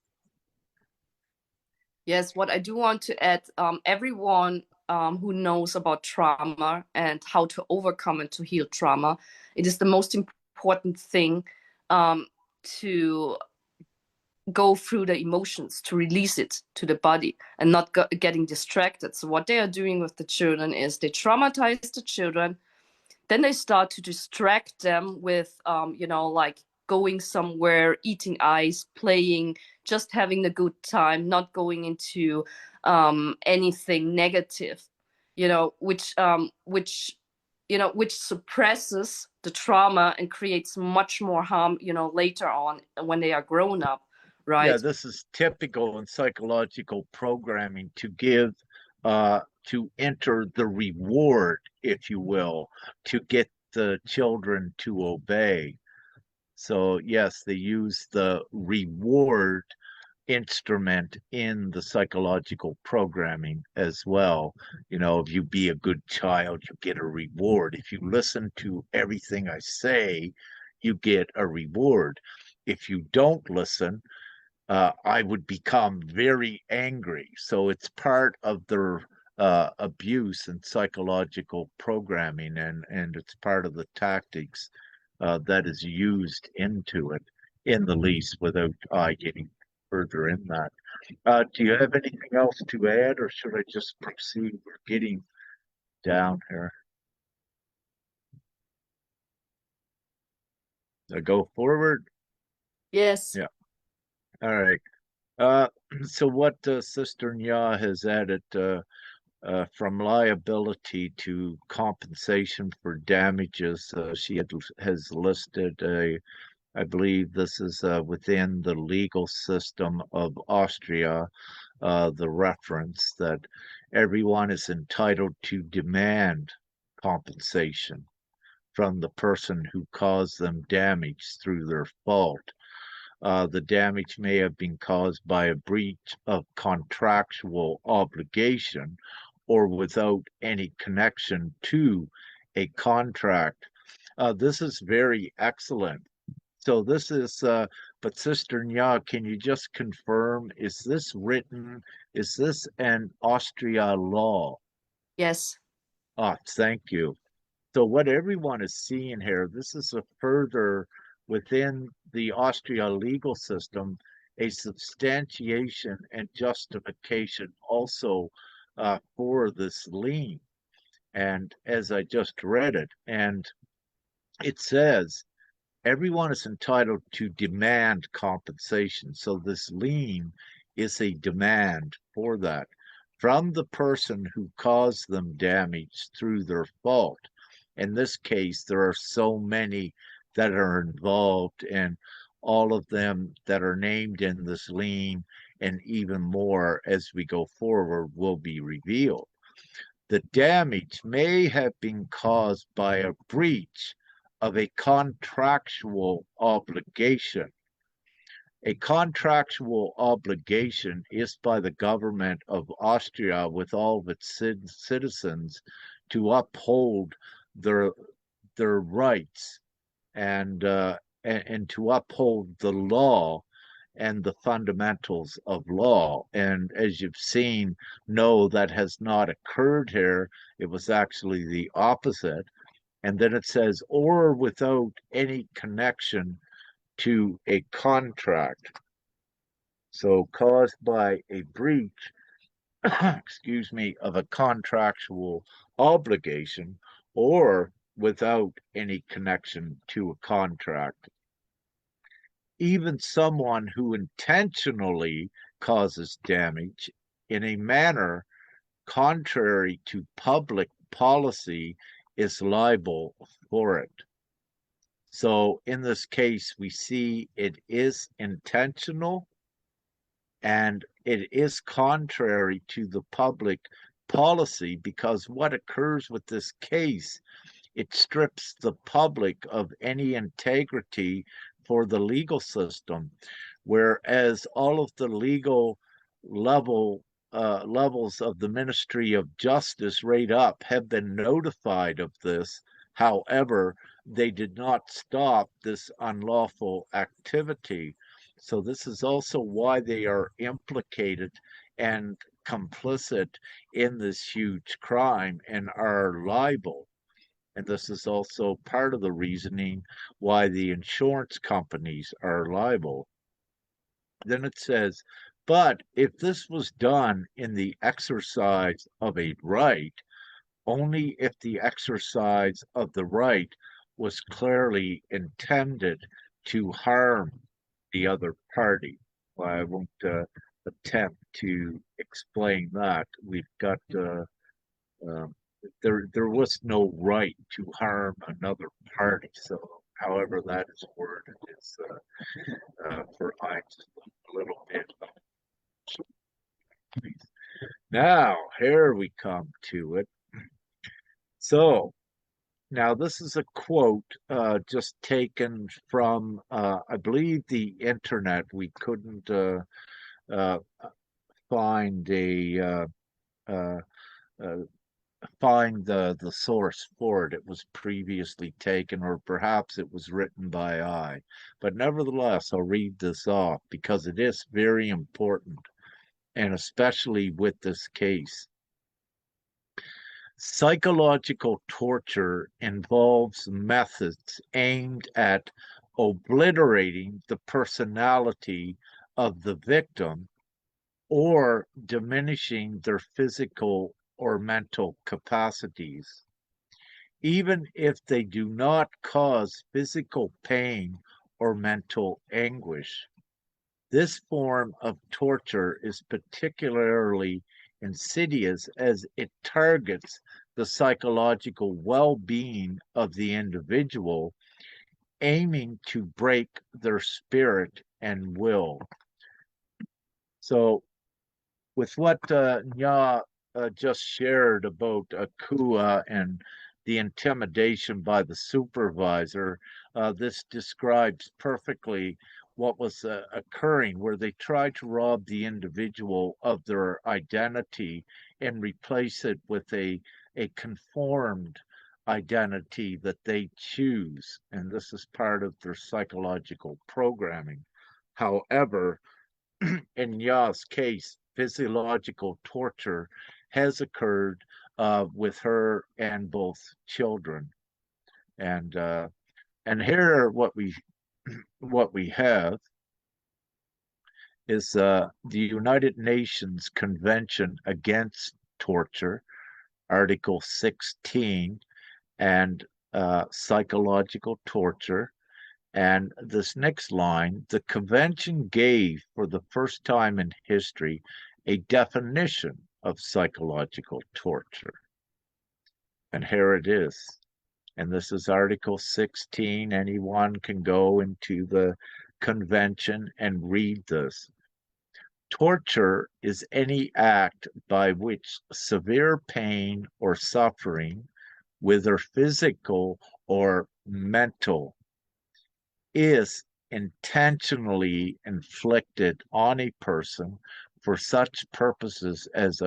Yes, what I do want to add, everyone who knows about trauma and how to overcome and to heal trauma, it is the most important thing to go through the emotions, to release it to the body and not getting distracted. So what they are doing with the children is they traumatize the children, then they start to distract them with like going somewhere, eating ice, playing, just having a good time, not going into anything negative, which suppresses the trauma and creates much more harm, later on when they are grown up, Yeah, right? this is typical in psychological programming to give, to enter the reward, if you will, to get the children to obey. So, yes, they use the reward instrument in the psychological programming as well. You know, if you be a good child, you get a reward. If you listen to everything I say, you get a reward. If you don't listen, I would become very angry. So it's part of their abuse and psychological programming, and it's part of the tactics that is used into it in the least, without getting further in that. Do you have anything else to add, or should I just proceed? We're getting down here. Go forward. Yes. Yeah. All right. Uh, so what Sister Nya has added, from liability to compensation for damages, has listed a, I believe this is within the legal system of Austria, the reference that everyone is entitled to demand compensation from the person who caused them damage through their fault. The damage may have been caused by a breach of contractual obligation or without any connection to a contract. This is very excellent. So this is, but Sister Nya, can you just confirm, is this written, is this an Austria law? Yes. Ah, thank you. So what everyone is seeing here, this is a further within the Austria legal system, a substantiation and justification also for this lien. And as I just read it, and it says everyone is entitled to demand compensation. So this lien is a demand for that from the person who caused them damage through their fault. In this case, there are so many that are involved, and all of them that are named in this lien, and even more as we go forward, will be revealed. The damage may have been caused by a breach of a contractual obligation. A contractual obligation is by the government of Austria with all of its citizens to uphold their their rights, and and to uphold the law and the fundamentals of law. And as you've seen, no, that has not occurred here. It was actually the opposite. And then it says, or without any connection to a contract. So caused by a breach, excuse me, of a contractual obligation, or without any connection to a contract. even someone who intentionally causes damage in a manner contrary to public policy is liable for it. So in this case, we see it is intentional and it is contrary to the public policy because what occurs with this case, it strips the public of any integrity for the legal system, whereas all of the legal level levels of the Ministry of Justice right up have been notified of this. However, they did not stop this unlawful activity. So this is also why they are implicated and complicit in this huge crime and are liable. And this is also part of the reasoning why the insurance companies are liable. Then it says, but if this was done in the exercise of a right, only if the exercise of the right was clearly intended to harm the other party. Well, I won't attempt to explain that. We've got um, there was no right to harm another party. So, however that is worded is for I just a little bit. Now, here we come to it. So, now this is a quote just taken from, I believe, the internet. We couldn't uh, find a uh, uh, find the source for it. It was previously taken, or perhaps it was written by I. But nevertheless, I'll read this off because it is very important, and especially with this case. Psychological torture involves methods aimed at obliterating the personality of the victim or diminishing their physical or mental capacities, even if they do not cause physical pain or mental anguish. This form of torture is particularly insidious as it targets the psychological well being of the individual, aiming to break their spirit and will. So, with what Nya just shared about Kua and the intimidation by the supervisor, this describes perfectly what was occurring, where they tried to rob the individual of their identity and replace it with a conformed identity that they choose. And this is part of their psychological programming. However, in Ya's case, physiological torture has occurred with her and both children. And here what we have is the United Nations Convention Against Torture, Article 16, and psychological torture. And this next line, the convention gave for the first time in history a definition of psychological torture. And here it is. And this is Article 16. Anyone can go into the convention and read this. Torture is any act by which severe pain or suffering, whether physical or mental, is intentionally inflicted on a person for such purposes as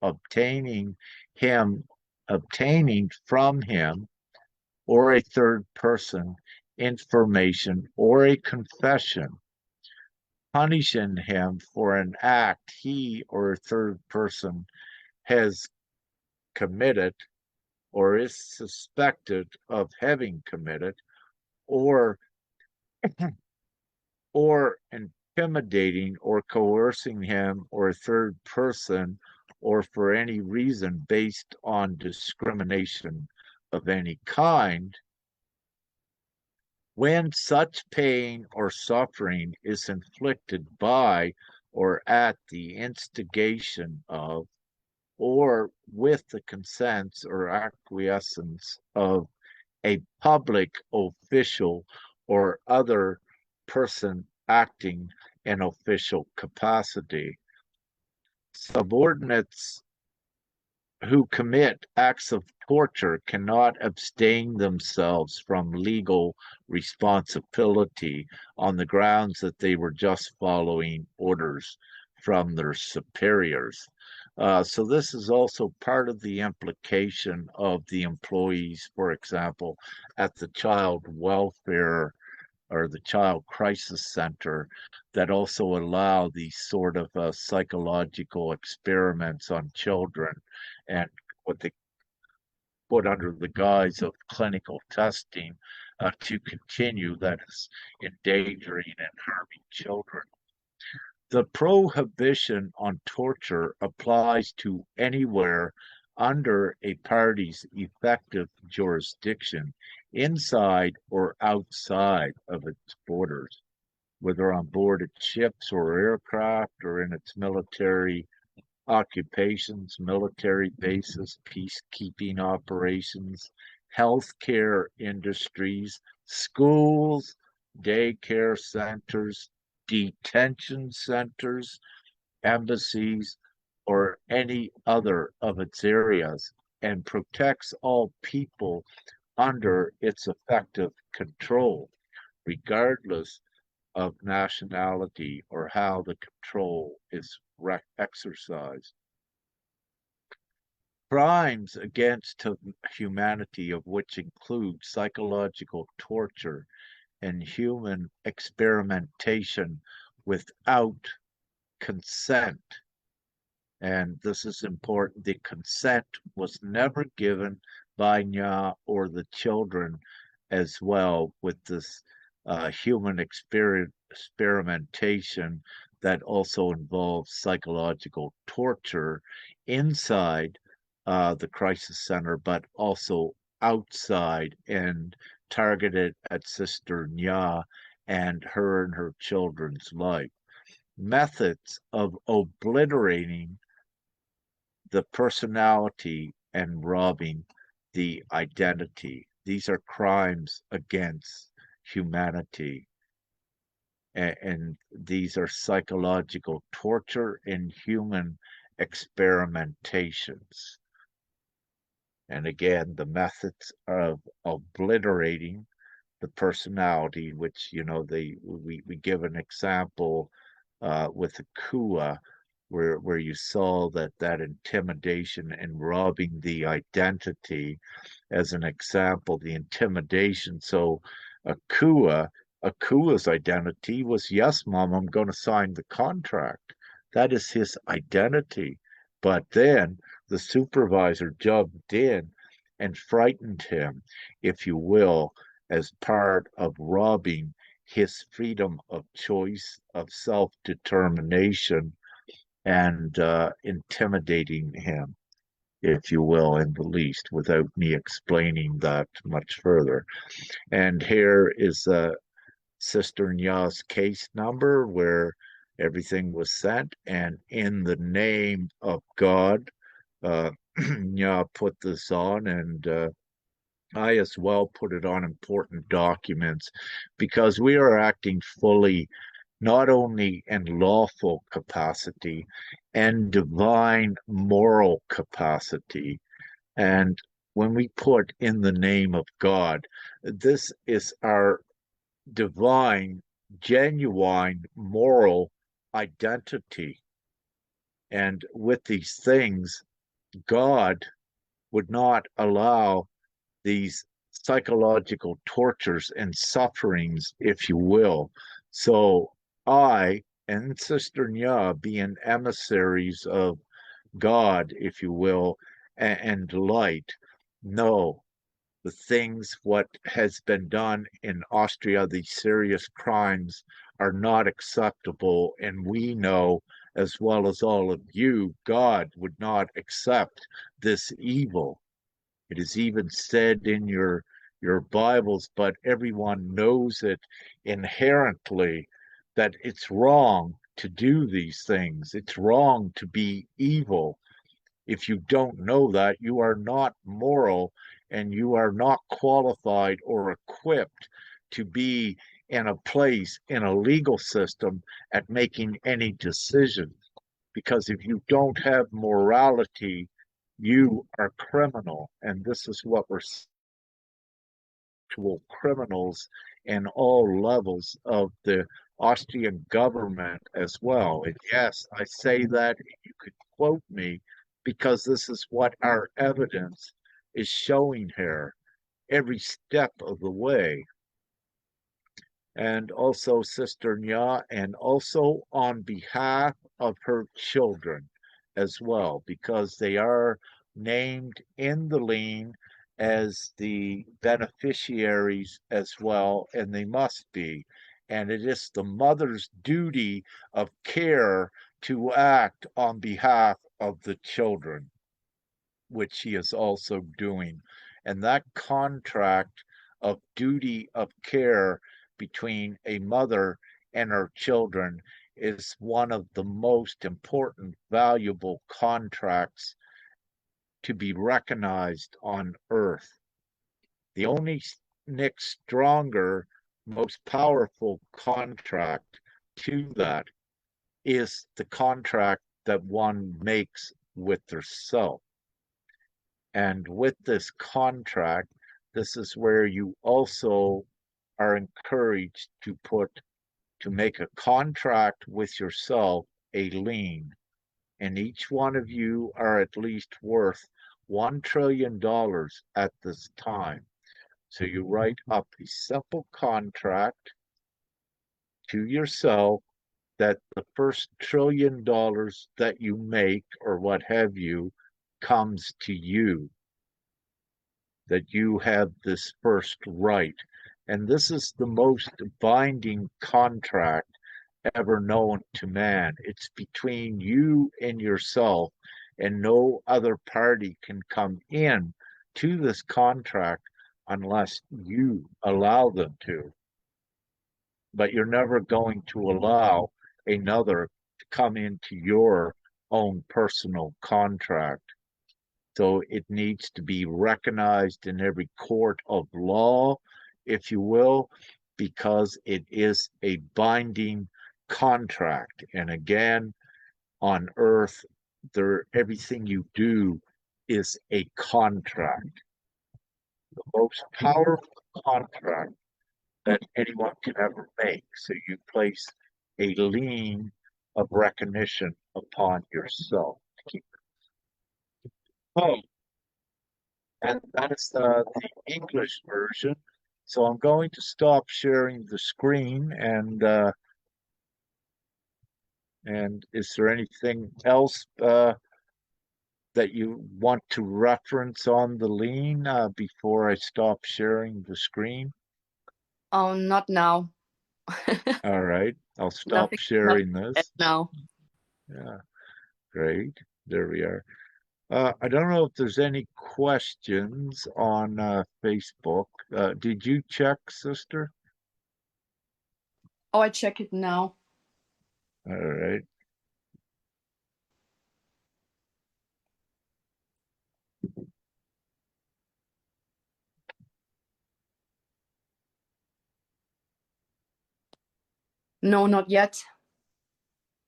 obtaining him obtaining from him or a third person information or a confession, punishing him for an act he or a third person has committed or is suspected of having committed, or or intimidating or coercing him or a third person, or for any reason based on discrimination of any kind, when such pain or suffering is inflicted by or at the instigation of or with the consent or acquiescence of a public official or other person acting in official capacity. Subordinates who commit acts of torture cannot abstain themselves from legal responsibility on the grounds that they were just following orders from their superiors. So this is also part of the implication of the employees, for example, at the child welfare or the Child Crisis Center that also allow these sort of psychological experiments on children and what they put under the guise of clinical testing to continue that is endangering and harming children. The prohibition on torture applies to anywhere under a party's effective jurisdiction, inside or outside of its borders, whether on board its ships or aircraft or in its military occupations, military bases, peacekeeping operations, healthcare industries, schools, daycare centers, detention centers, embassies, or any other of its areas, and protects all people under its effective control, regardless of nationality or how the control is exercised. Crimes against humanity, of which include psychological torture and human experimentation without consent. And this is important. The consent was never given by Nya or the children as well with this human experimentation that also involves psychological torture inside the crisis center, but also outside and targeted at Sister Nya and her children's life. Methods of obliterating the personality and robbing the identity. These are crimes against humanity. And these are psychological torture and human experimentations. And again, the methods of obliterating the personality, which, we give an example with the Kua, where you saw that intimidation and robbing the identity as an example, the intimidation. So Akua, Akua's identity was, yes, mom, I'm going to sign the contract. That is his identity. But then the supervisor jumped in and frightened him, if you will, as part of robbing his freedom of choice, of self-determination, and intimidating him, if you will, in the least, without me explaining that much further. And here is Sister Nya's case number where everything was sent, and in the name of God, Nya put this on, and I as well put it on important documents because we are acting fully not only in lawful capacity and divine moral capacity. And when we put in the name of God, this is our divine, genuine moral identity. And with these things, God would not allow these psychological tortures and sufferings, if you will. So I and Sister Nya, being emissaries of God, if you will, and light, know the things what has been done in Austria, these serious crimes are not acceptable. And we know, as well as all of you, God would not accept this evil. It is even said in your your Bibles, but everyone knows it inherently that it's wrong to do these things. It's wrong to be evil. If you don't know that, you are not moral and you are not qualified or equipped to be in a place in a legal system at making any decisions. Because if you don't have morality, you are criminal. And this is what we're actual criminals in all levels of the Austrian government as well. And yes, I say that, you could quote me because this is what our evidence is showing here every step of the way. And also Sister Nya, and also on behalf of her children as well, because they are named in the lien as the beneficiaries as well, and they must be. And it is the mother's duty of care to act on behalf of the children, which she is also doing. And that contract of duty of care between a mother and her children is one of the most important, valuable contracts to be recognized on earth. The only next stronger, most powerful contract to that is the contract that one makes with herself. And with this contract, this is where you also are encouraged to make a contract with yourself, a lien. And each one of you are at least worth $1 trillion at this time. So you write up a simple contract to yourself that the first $1 trillion that you make or what have you comes to you, that you have this first right. And this is the most binding contract ever known to man. It's between you and yourself, and no other party can come in to this contract unless you allow them to. But you're never going to allow another to come into your own personal contract. So it needs to be recognized in every court of law, if you will, because it is a binding contract. And again, on earth, everything you do is a contract, the most powerful contract that anyone can ever make. So you place a lien of recognition upon yourself to keep it home. And that is the English version. So I'm going to stop sharing the screen, and is there anything else that you want to reference on the lien before I stop sharing the screen? Oh, not now. All right, I'll stop Nothing sharing yet this. now. Yeah, great. There we are. I don't know if there's any questions on Facebook. Did you check, sister? Oh, I check it now. All right. No, not yet.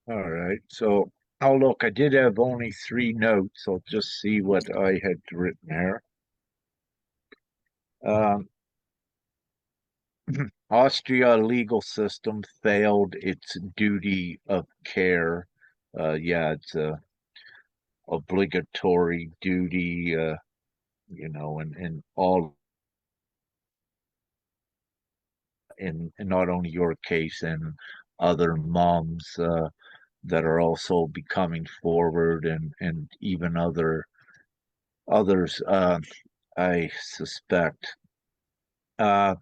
All right. So, oh, look, I did have only 3 notes. I'll just see what I had written there. Um, Austria legal system failed its duty of care. Yeah, it's a obligatory duty, and all in not only your case and other moms that are also becoming forward, and even others, I suspect. Uh,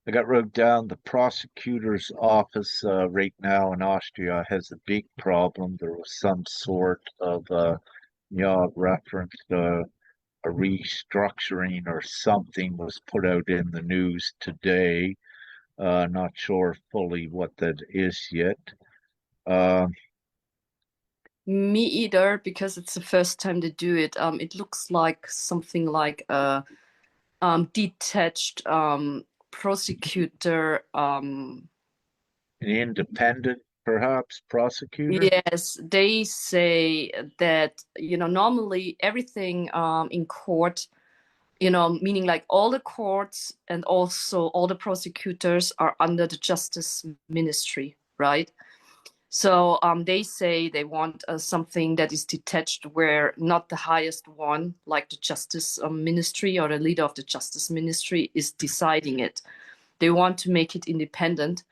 I got wrote down the prosecutor's office right now in Austria has a big problem. There was some sort of referenced a restructuring or something was put out in the news today. Not sure fully what that is yet. Uh, Me either, because it's the first time they do it. It looks like something like a detached prosecutor. an independent, perhaps, prosecutor. Yes, they say that, normally everything in court, meaning like all the courts and also all the prosecutors are under the justice ministry, right? So they say they want something that is detached, where not the highest one, like the justice ministry or the leader of the justice ministry, is deciding it. They want to make it independent.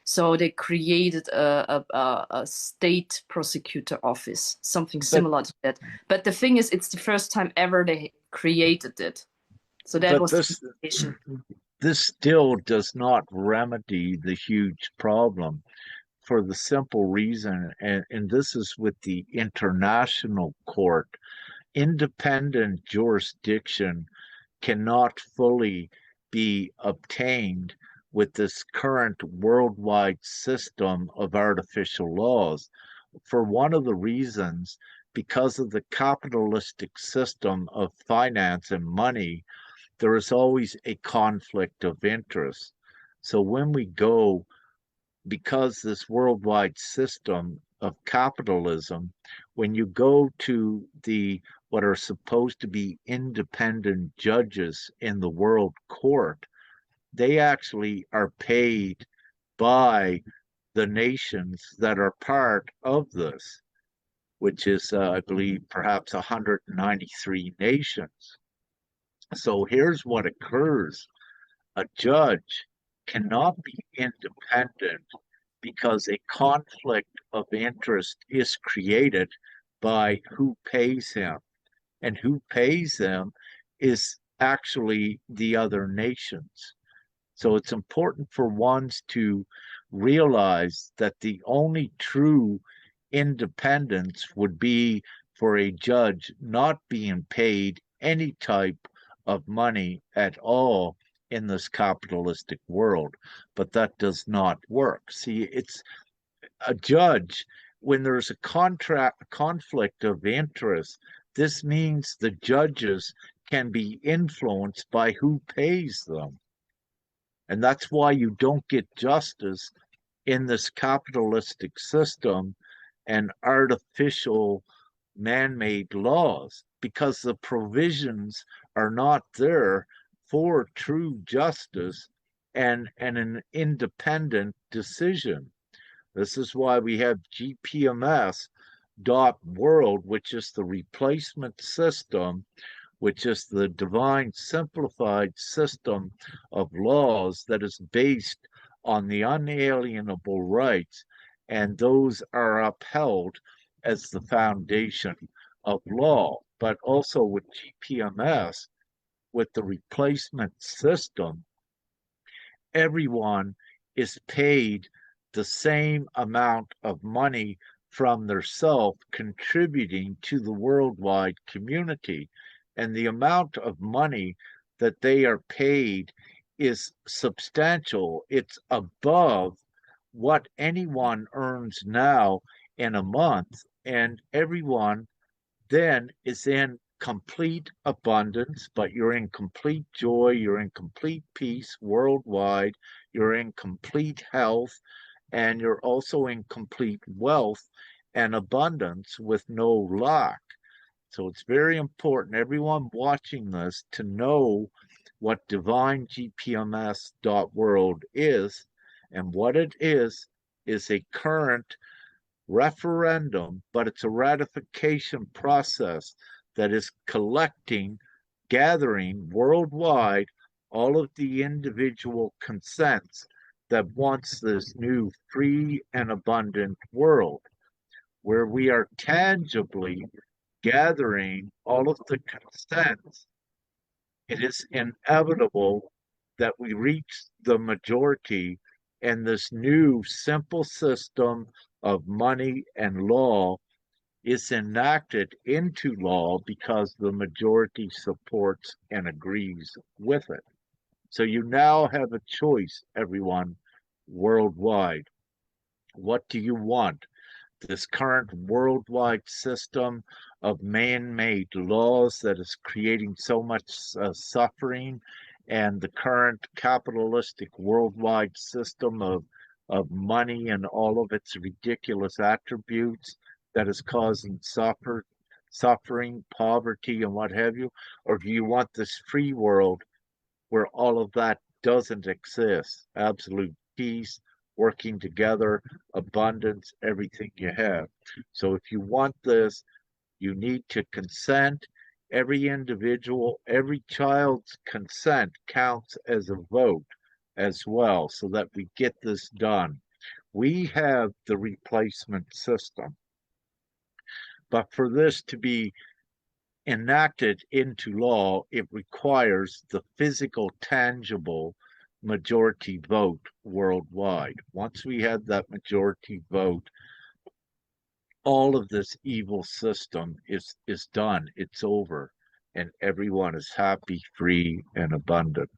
So they created a state prosecutor office, something But similar to that. But the thing is, it's the first time ever they created it. So that but was the this indication. this still does not remedy the huge problem for the simple reason, and this is with the international court. Independent jurisdiction cannot fully be obtained with this current worldwide system of artificial laws. For one of the reasons, because of the capitalistic system of finance and money, there is always a conflict of interest. So when we go, because this worldwide system of capitalism, when you go to the what are supposed to be independent judges in the world court, they actually are paid by the nations that are part of this, which is, I believe, perhaps 193 nations. So here's what occurs: a judge cannot be independent because a conflict of interest is created by who pays him. And who pays them is actually the other nations. So it's important for ones to realize that the only true independence would be for a judge not being paid any type of money at all in this capitalistic world. But that does not work. See, it's a judge, when there's a conflict of interest, this means the judges can be influenced by who pays them. And that's why you don't get justice in this capitalistic system and artificial man-made laws, because the provisions are not there for true justice and an independent decision. This is why we have GPMS.world, which is the replacement system, which is the divine simplified system of laws that is based on the unalienable rights, and those are upheld as the foundation of law. But also with GPMS, with the replacement system, everyone is paid the same amount of money from their self contributing to the worldwide community. And the amount of money that they are paid is substantial. It's above what anyone earns now in a month. And everyone then is in complete abundance, but you're in complete joy, you're in complete peace worldwide, you're in complete health, and you're also in complete wealth and abundance with no lack. So it's very important, everyone watching this, to know what divine GPMS.world is. And what it is a current referendum, but it's a ratification process that is gathering worldwide all of the individual consents that wants this new free and abundant world, where we are tangibly gathering all of the consents. It is inevitable that we reach the majority, and this new simple system of money and law is enacted into law because the majority supports and agrees with it. So you now have a choice, everyone, worldwide. What do you want? This current worldwide system of man-made laws that is creating so much suffering, and the current capitalistic worldwide system of money and all of its ridiculous attributes that is causing suffering, poverty, and what have you? Or do you want this free world where all of that doesn't exist? Absolute peace, working together, abundance, everything you have. So if you want this, you need to consent. Every individual, every child's consent counts as a vote as well, so that we get this done. We have the replacement system, but for this to be enacted into law, it requires the physical, tangible majority vote worldwide. Once we have that majority vote, all of this evil system is done. It's over, and everyone is happy, free, and abundant.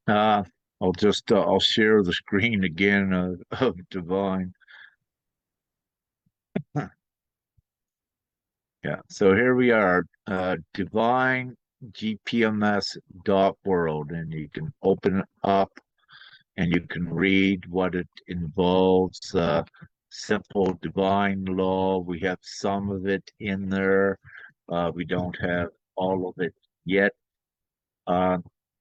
Uh, I'll share the screen again of Divine. Yeah, so here we are, Divine GPMS dot world, and you can open it up and you can read what it involves. Simple divine law. We have some of it in there. We don't have all of it yet. Uh,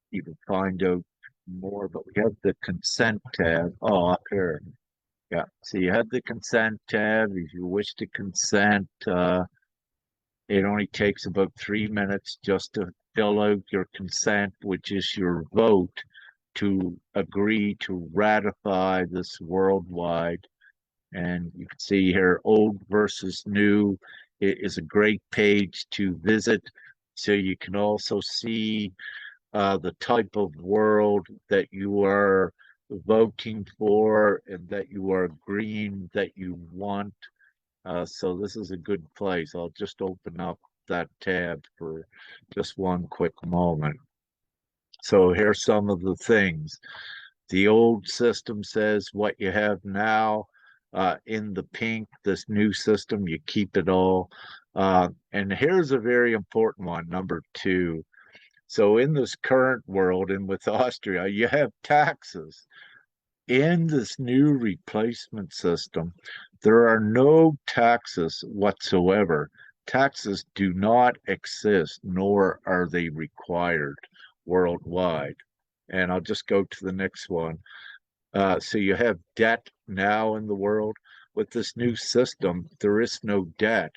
you can find out more, but we have the consent tab. Oh, up here. Yeah. So you have the consent tab. If you wish to consent, it only takes about 3 minutes just to fill out your consent, which is your vote to agree to ratify this worldwide. And you can see here, old versus new. It is a great page to visit. So you can also see the type of world that you are voting for and that you are agreeing that you want. So this is a good place. I'll just open up that tab for just one quick moment. So here's some of the things. The old system says what you have now in the pink, this new system, you keep it all. And here's a very important one, number two. So in this current world and with Austria, you have taxes. In this new replacement system, there are no taxes whatsoever. Taxes do not exist, nor are they required worldwide. And I'll just go to the next one. So you have debt now in the world. With this new system, there is no debt.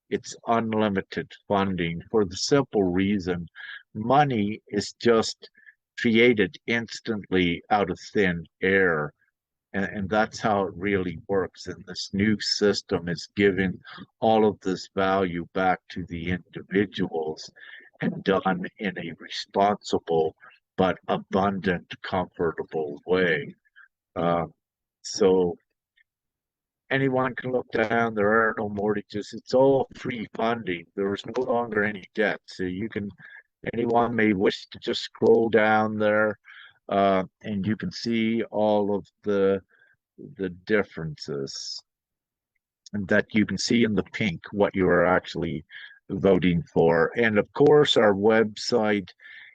It's unlimited funding for the simple reason money is just created instantly out of thin air. And that's how it really works. And this new system is giving all of this value back to the individuals and done in a responsible but abundant, comfortable way. Uh, so anyone can look down. There are no mortgages. It's all free funding. There is no longer any debt. So you can, anyone may wish to just scroll down there, and you can see all of the differences, and that you can see in the pink what you are actually voting for. And of course, our website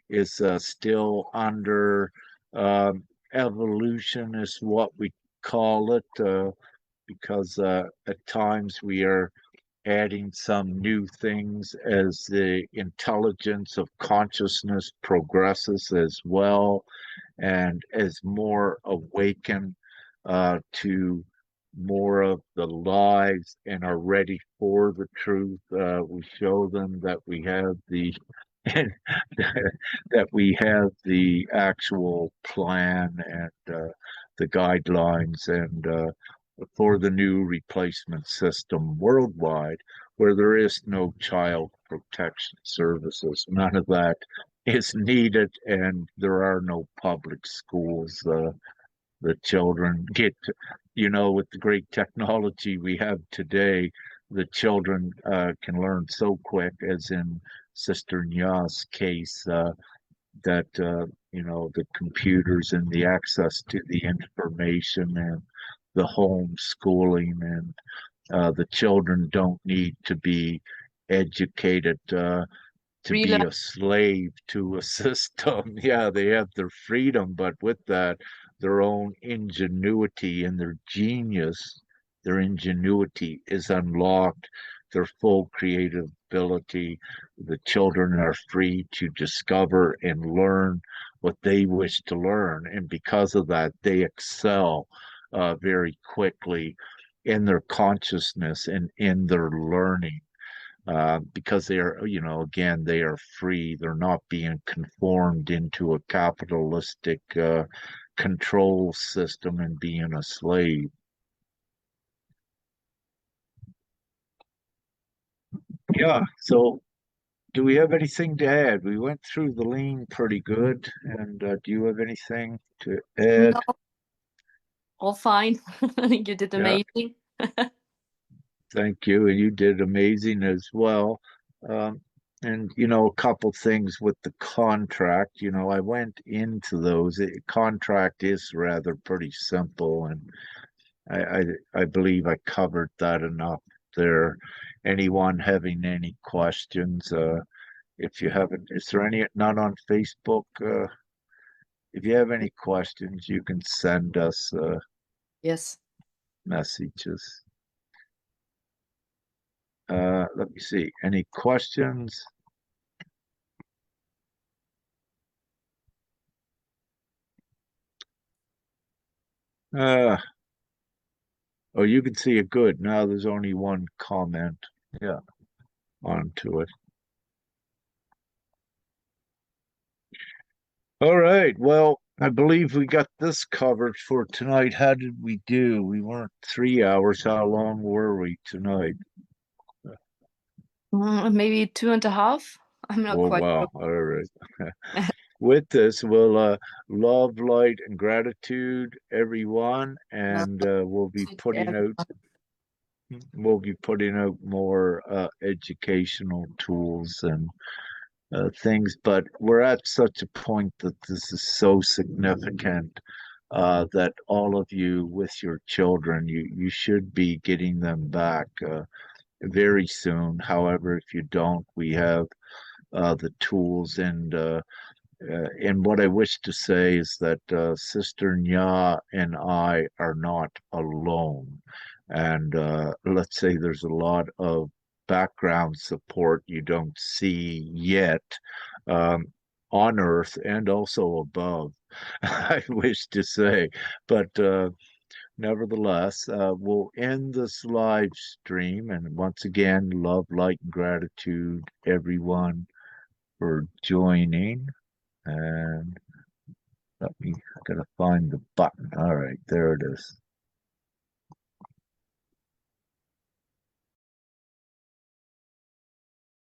is still under evolution, is what we call it, because at times we are adding some new things as the intelligence of consciousness progresses as well, and as more awaken to more of the lies and are ready for the truth. We show them that we have the that we have the actual plan and the guidelines and for the new replacement system worldwide, where there is no child protection services. None of that is needed, and there are no public schools. the children get, with the great technology we have today, the children can learn so quick, as in Sister Nya's case, that, the computers and the access to the information and the homeschooling and the children don't need to be educated to Relearn. be a slave to a system. Yeah, they have their freedom, but with that, their own ingenuity and their ingenuity is unlocked, their full creative ability. The children are free to discover and learn what they wish to learn. And because of that, they excel very quickly in their consciousness and in their learning, because they are, again, they are free. They're not being conformed into a capitalistic control system and being a slave. Yeah. So, do we have anything to add? We went through the lean pretty good. And do you have anything to add? No, all fine. You did Yeah. amazing. Thank you. And you did amazing as well. Um, and, a couple things with the contract, I went into those. Contract is rather pretty simple, and I, I believe I covered that enough there. Anyone having any questions, if you haven't, is there any, not on Facebook? If you have any questions, you can send us Yes. messages. Let me see. Any questions? Uh, oh, you can see it good. Now there's only one comment. Yeah, onto it. All right. Well, I believe we got this covered for tonight. How did we do? We weren't 3 hours. How long were we tonight? Maybe 2.5. I'm not Oh, quite wow. All right. With this, we'll love, light, and gratitude, everyone, and sure. we'll be putting out more educational tools and things, but we're at such a point that this is so significant, that all of you with your children, you should be getting them back very soon. However, if you don't, we have the tools, and what I wish to say is that Sister Nya and I are not alone. And let's say there's a lot of background support you don't see yet, um, on Earth and also above, I wish to say. But nevertheless, we'll end this live stream. And once again, love, light, and gratitude, everyone, for joining. And I gotta find the button. All right, there it is.